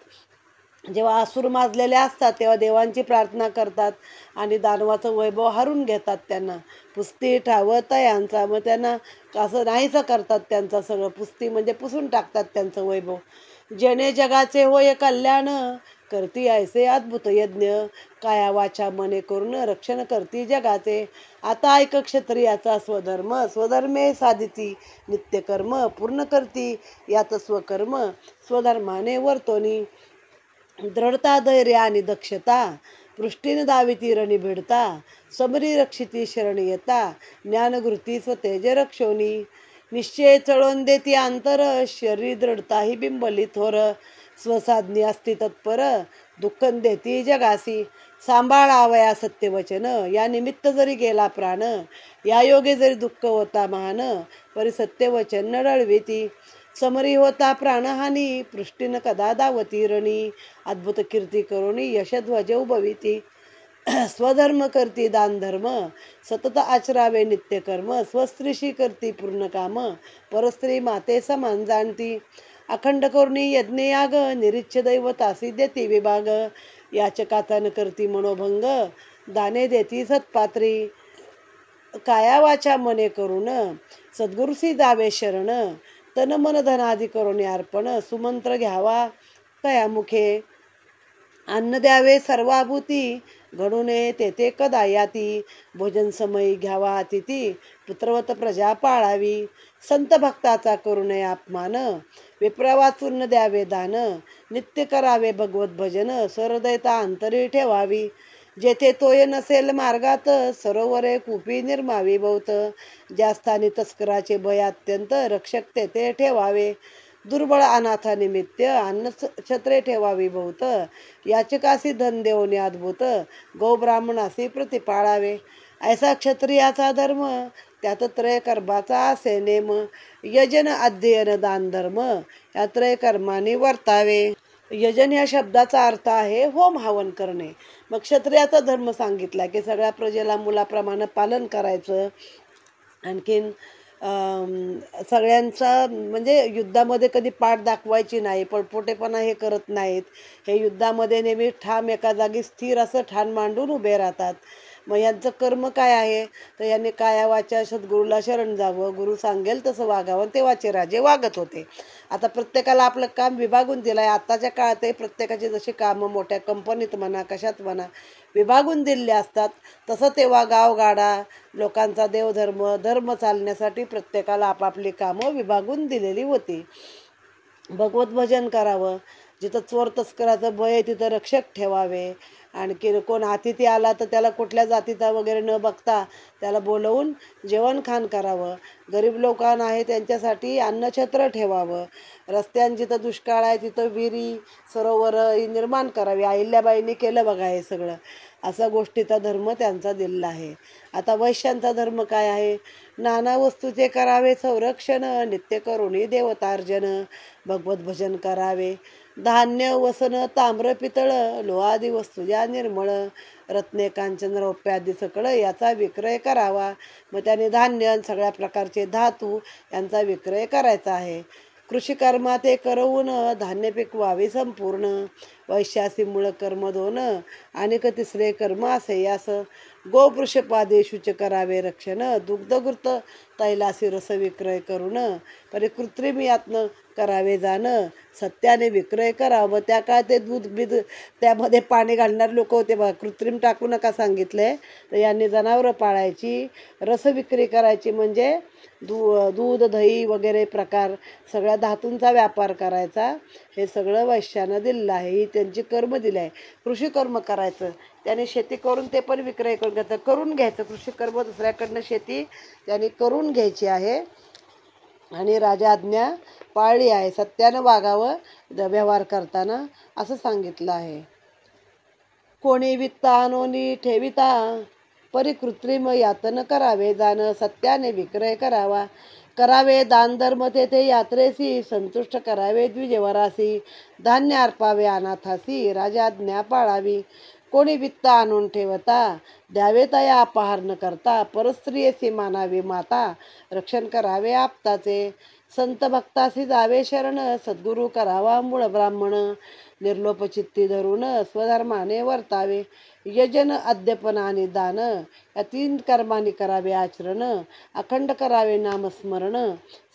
जेव्हा असुर माजलेले असतात तेव्हा देवांची प्रार्थना करतात आणि दानवाचं वैभव हरून घेतात त्यांना. पुस्ती ठाव तयांचा, मग त्यांना असं नाहीसं करतात त्यांचं सगळं. पुस्ती म्हणजे पुसून टाकतात त्यांचं वैभव. जेणे जगाचे होय कल्याण, करती ऐसे अद्भुत यज्ञ, काया वाचा मने करून रक्षण करती जगाचे. आता ऐक क्षत्रियाचा स्वधर्म, स्वधर्मे साधिती नित्यकर्म, पूर्ण करती यात स्वकर्म, स्वधर्माने वर्तोनी. दृढता धैर्य आणि दक्षता, पृष्टीने दाविती रणी भिडता, समरी रक्षिती शरण येता, ज्ञानगृती स्वतेज रक्षोनी. निश्चय चळवून देती अंतर, शरीर दृढताही बिंबली थोर, स्वसाधनी असती तत्पर, दुःखन देती जगासी. सांभाळावया सत्यवचन, या निमित्त जरी गेला प्राण, या योगे जरी दुःख होता महान, परी सत्यवचन न डळविती. समरी होता प्राणहानी, पृष्टीनं कदा दावती रणी, अद्भुत कीर्ती करुणी यशध्वज उभविती. स्वधर्म करती दान धर्म, सतत आचरावे नित्यकर्म, स्वस्त्रीशी करती पूर्ण काम, परस्त्री माते समान जाणती. अखंड करुणी यज्ञयाग, निरीच्छ दैवतासी देती विभाग, याचकाचा न करती मनोभंग, दाने देती सत्पात्री. काया वाचा मने करून सद्गुरुसी जावे शरण, तन मन धनादी करुणी अर्पण, सुमंत्र घ्यावा तया मुखे. अन्न द्यावे सर्वाभूती, घडू नये तेथे कदा याती, भोजन समयी घ्यावा अतिथी, पुत्रवत प्रजा पाळावी. संत भक्ताचा करू नये अपमान, विप्रवाचून द्यावे दान, नित्य करावे भगवत भजन, सहृदयता अंतरी ठेवावी. जेथे तोय नसेल मार्गात, सरोवरे कुपी निर्मावी बहुत, ज्या स्थानी तस्कराचे भय अत्यंत, रक्षक तेथे ठेवावे. दुर्बळ अनाथा निमित्त अन्न छत्रे ठेवावी बहुत, याचकासी धन देऊन अद्भुत, गौ ब्राह्मणासी प्रतिपाळावे. ऐसा क्षत्रियाचा धर्म, त्यात त्रय कर्माचा असे नेम, यजन अध्ययन दान धर्म, या त्रय कर्माने वर्तावे. यजन या शब्दाचा अर्थ आहे होम हवन करणे. मग क्षत्रियाचा धर्म सांगितला की सगळ्या प्रजेला मुलाप्रमाणे पालन करायचं. आणखीन सगळ्यांचा म्हणजे युद्धामध्ये कधी पाठ दाखवायची नाही, पळपोटेपणा हे करत नाहीत. हे युद्धामध्ये नेहमी ठाम एका जागी स्थिर असं ठाण मांडून उभे राहतात. मग यांचं कर्म काय आहे तर यांनी काया वाचा सद्गुरूला शरण जावं, गुरु सांगेल तसं वागावं. तेव्हाचे राजे वागत होते. आता प्रत्येकाला आपलं काम विभागून दिलं आहे. आत्ताच्या काळात प्रत्येकाची जशी कामं मोठ्या कंपनीत म्हणा कशात म्हणा विभागून दिलेले असतात, तसं तेव्हा गावगाडा लोकांचा देवधर्म धर्म चालण्यासाठी प्रत्येकाला आपापली कामं विभागून दिलेली होती. भगवत भजन करावं, जिथं चोर तस्कराचं भय आहे तिथं रक्षक ठेवावे. आणखी कोण अतिथी आला तर त्याला कुठल्या जातीचा वगैरे न बघता त्याला बोलवून जेवण खाण करावं. गरीब लोकांना आहे त्यांच्यासाठी अन्नछत्र ठेवावं. रस्त्यां जिथं दुष्काळ आहे तिथं विहिरी सरोवर निर्माण करावी. अहिल्याबाईंनी केलं बघा हे सगळं. असा गोष्टीचा धर्म त्यांचा दिलेला आहे. आता वैश्यांचा धर्म काय आहे? नाना वस्तूचे करावे संरक्षण, नित्य करुणी देवतार्जन, भगवत भजन करावे. धान्य वसन ताम्र पितळ, लोहादी वस्तू या निर्मळ, रत्ने कांचन रौप्यादी सकळ याचा विक्रय करावा. मग त्याने धान्य सगळ्या प्रकारचे धातू यांचा विक्रय करायचा आहे. कृषी कर्मा ते करवून, धान्य पिकवावे संपूर्ण. वैश्यासी मूळ कर्म दोन, अनेक तिसरे कर्म असे यास. गोवृषपादे शुच करावे रक्षण, दुग्धघृत तैलासी रस विक्रय करून. परी कृत्रिम यातनं करावे जाणं, सत्याने विक्रय करावं. त्या काळात ते दूध बीध त्यामध्ये पाणी घालणारे लोक होते बघा. कृत्रिम टाकू नका सांगितले. तर यांनी जनावरं पाळायची, रस विक्री करायची, म्हणजे दूध दही वगैरे प्रकार सगळ्या धातूंचा व्यापार करायचा. हे सगळं वैश्यानं दिलेलं आहे. ही त्यांची कर्म दिली आहे. कृषी कर्म करायचं, त्याने शेती करून ते पण विक्रय करून घ्यायचं. कृषी कर्म दुसऱ्याकडनं शेती त्याने करून घ्यायची आहे. आणि राजा आज्ञा पाळली आहे. सत्यानं वागावं व्यवहार करताना असं सांगितलं आहे. कोणी वित्त आणोनी ठेविता, परी कृत्रिम यातन करावे जाण, सत्याने विक्रय करावा. करावे दान धर्म तेथे यात्रेसी, संतुष्ट करावे द्विजवरासी. धान्य अर्पावे अनाथासी, राजा आज्ञा पाळावी. कोणी वित्त आणून ठेवता, द्यावे तया अपहार न करता. परस्त्रियेसी मानावी माता, रक्षण करावे आपताचे. संत भक्तासी जावे शरण, सद्गुरू करावा मूळ ब्राह्मण. निर्लोप चित्ती धरून स्वधर्माने वर्तावे. यजन अद्यपन आणि दान, या तीन कर्मांनी करावे आचरण. अखंड करावे नामस्मरण,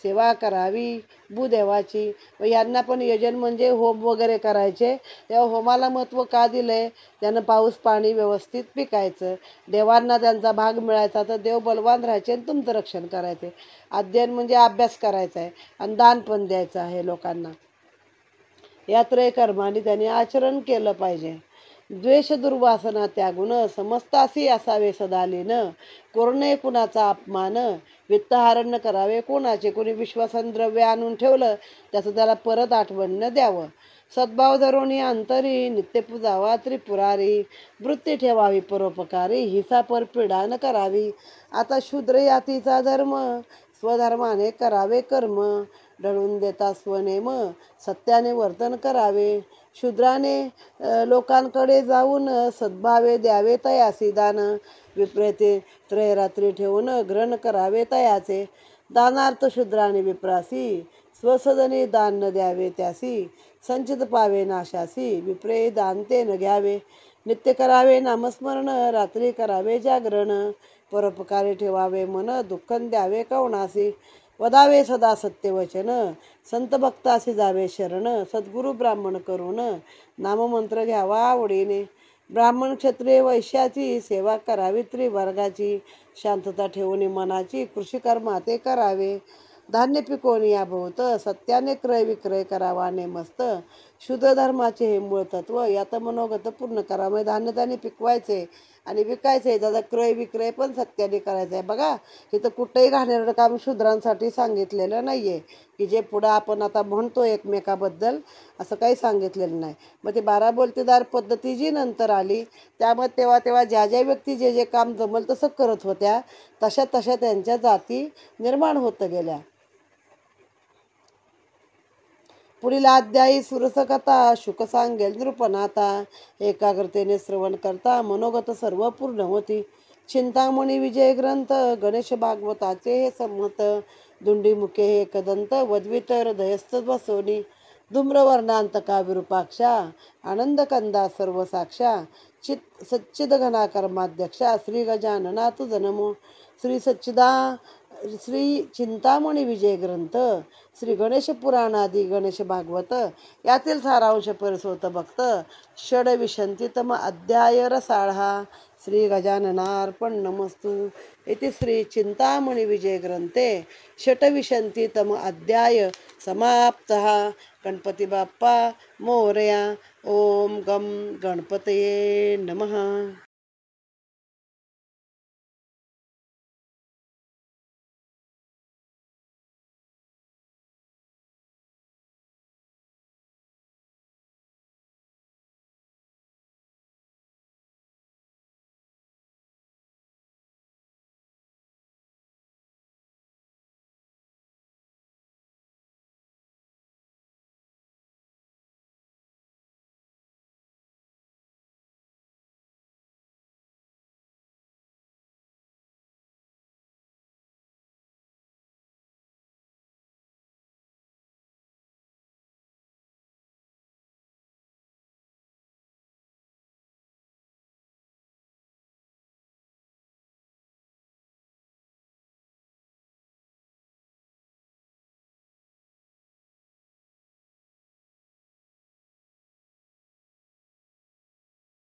सेवा करावी भूदेवाची. व यांना पण यजन म्हणजे होम वगैरे करायचे. तेव्हा होमाला महत्त्व का दिलंय? त्यानं पाऊस पाणी व्यवस्थित पिकायचं, देवांना त्यांचा भाग मिळायचा, तर देव बलवान राहायचे आणि तुमचं रक्षण करायचे. अध्ययन म्हणजे अभ्यास करायचा आहे, आणि दान पण द्यायचं आहे लोकांना. या त्रय कर्माने त्यांनी आचरण केलं पाहिजे. द्वेष दुर्वासना त्यागुण, समस्तासी असावे सदा लीन. करू नये कुणाचा अपमान, वित्तहारण न करावे कोणाचे. कोणी विश्वासन द्रव्य आणून ठेवलं, त्याचं त्याला परत आठवण न द्यावं. सद्भाव धरोणी अंतरी, नित्य पूजावा त्रिपुरारी. वृत्ती ठेवावी परोपकारी, हिसा परपीडा न करावी. आता शूद्र जातीचा धर्म, स्वधर्माने करावे कर्म. ढळून देता स्वनेम, सत्याने वर्तन करावे. शूद्राने लोकांकडे जाऊन, सद्भावे द्यावे तयासी दान. विप्रेते त्रयरात्री ठेवून, ग्रहण करावे तयाचे. दानार्थ शूद्राने विप्रासी, स्वसदने दान न द्यावे त्यासी. संचित पावे नाशासी, विप्रे दान ते न घ्यावे. नित्य करावे नामस्मरण, रात्री करावे जागरण. परोपकारी ठेवावे मन, दुःखन द्यावे कवणासी. वदावे सदा सत्यवचन, संत भक्तासी जावे शरण. सद्गुरू ब्राह्मण करून, नाममंत्र घ्यावा आवडीने. ब्राह्मण क्षत्रिय वैश्याची, सेवा करावी त्रिवर्गाची. शांतता ठेवून मनाची, कृषी कर्मा ते करावे. धान्य पिकवून या भोवत, सत्याने क्रय विक्रय करावा नेमस्त. शुद्ध धर्माचे हे मूळ तत्व, यात मनोगत पूर्ण करावे. धान्य त्याने पिकवायचे आणि विकायचे, त्याचा क्रय विक्रय पण सत्याने करायचा आहे. बघा, इथं कुठेही घाणेरडं काम शूद्रांसाठी सांगितलेलं नाही आहे, की जे पुढं आपण आता म्हणतो एकमेकाबद्दल, असं काही सांगितलेलं नाही. मग ते 12 बोलतेदार पद्धती जी नंतर आली, त्यामध्ये तेव्हा तेव्हा ज्या ज्या व्यक्ती जे जे काम जमल तसं करत होत्या, तशा तशा त्यांच्या जाती निर्माण होत गेल्या. पुढील अध्यायी सुरसकथा, शुक सांगेल नृपनाथा. एकाग्रतेने श्रवण करता, मनोगत सर्व पूर्ण होती. चिंतामणी विजय ग्रंथ, गणेश भागवताचे हे संमत. दुंडीमुखे हे कदंत, वद्वित हृदयस्थ बसवणी. धूम्रवर्णांतका विरूपाक्षा, आनंद कंदा सर्व साक्षा. सच्चिद घना कर्माध्यक्षा, श्री गजानना तुझ नमो. श्री चिंतामणी विजय ग्रंथ, श्री गणेश पुराणादी गणेश भागवत यातील सारांश परिसोत भक्त. षडविंशतितम अध्याय रसाळहा. श्री गजाननार्पण नमस्तु. इति श्री चिंतामणी विजय ग्रंथे षटविंशतितम अध्याय समाप्तः. गणपती बाप्पा मोरया. ओम गम गणपतये नमः.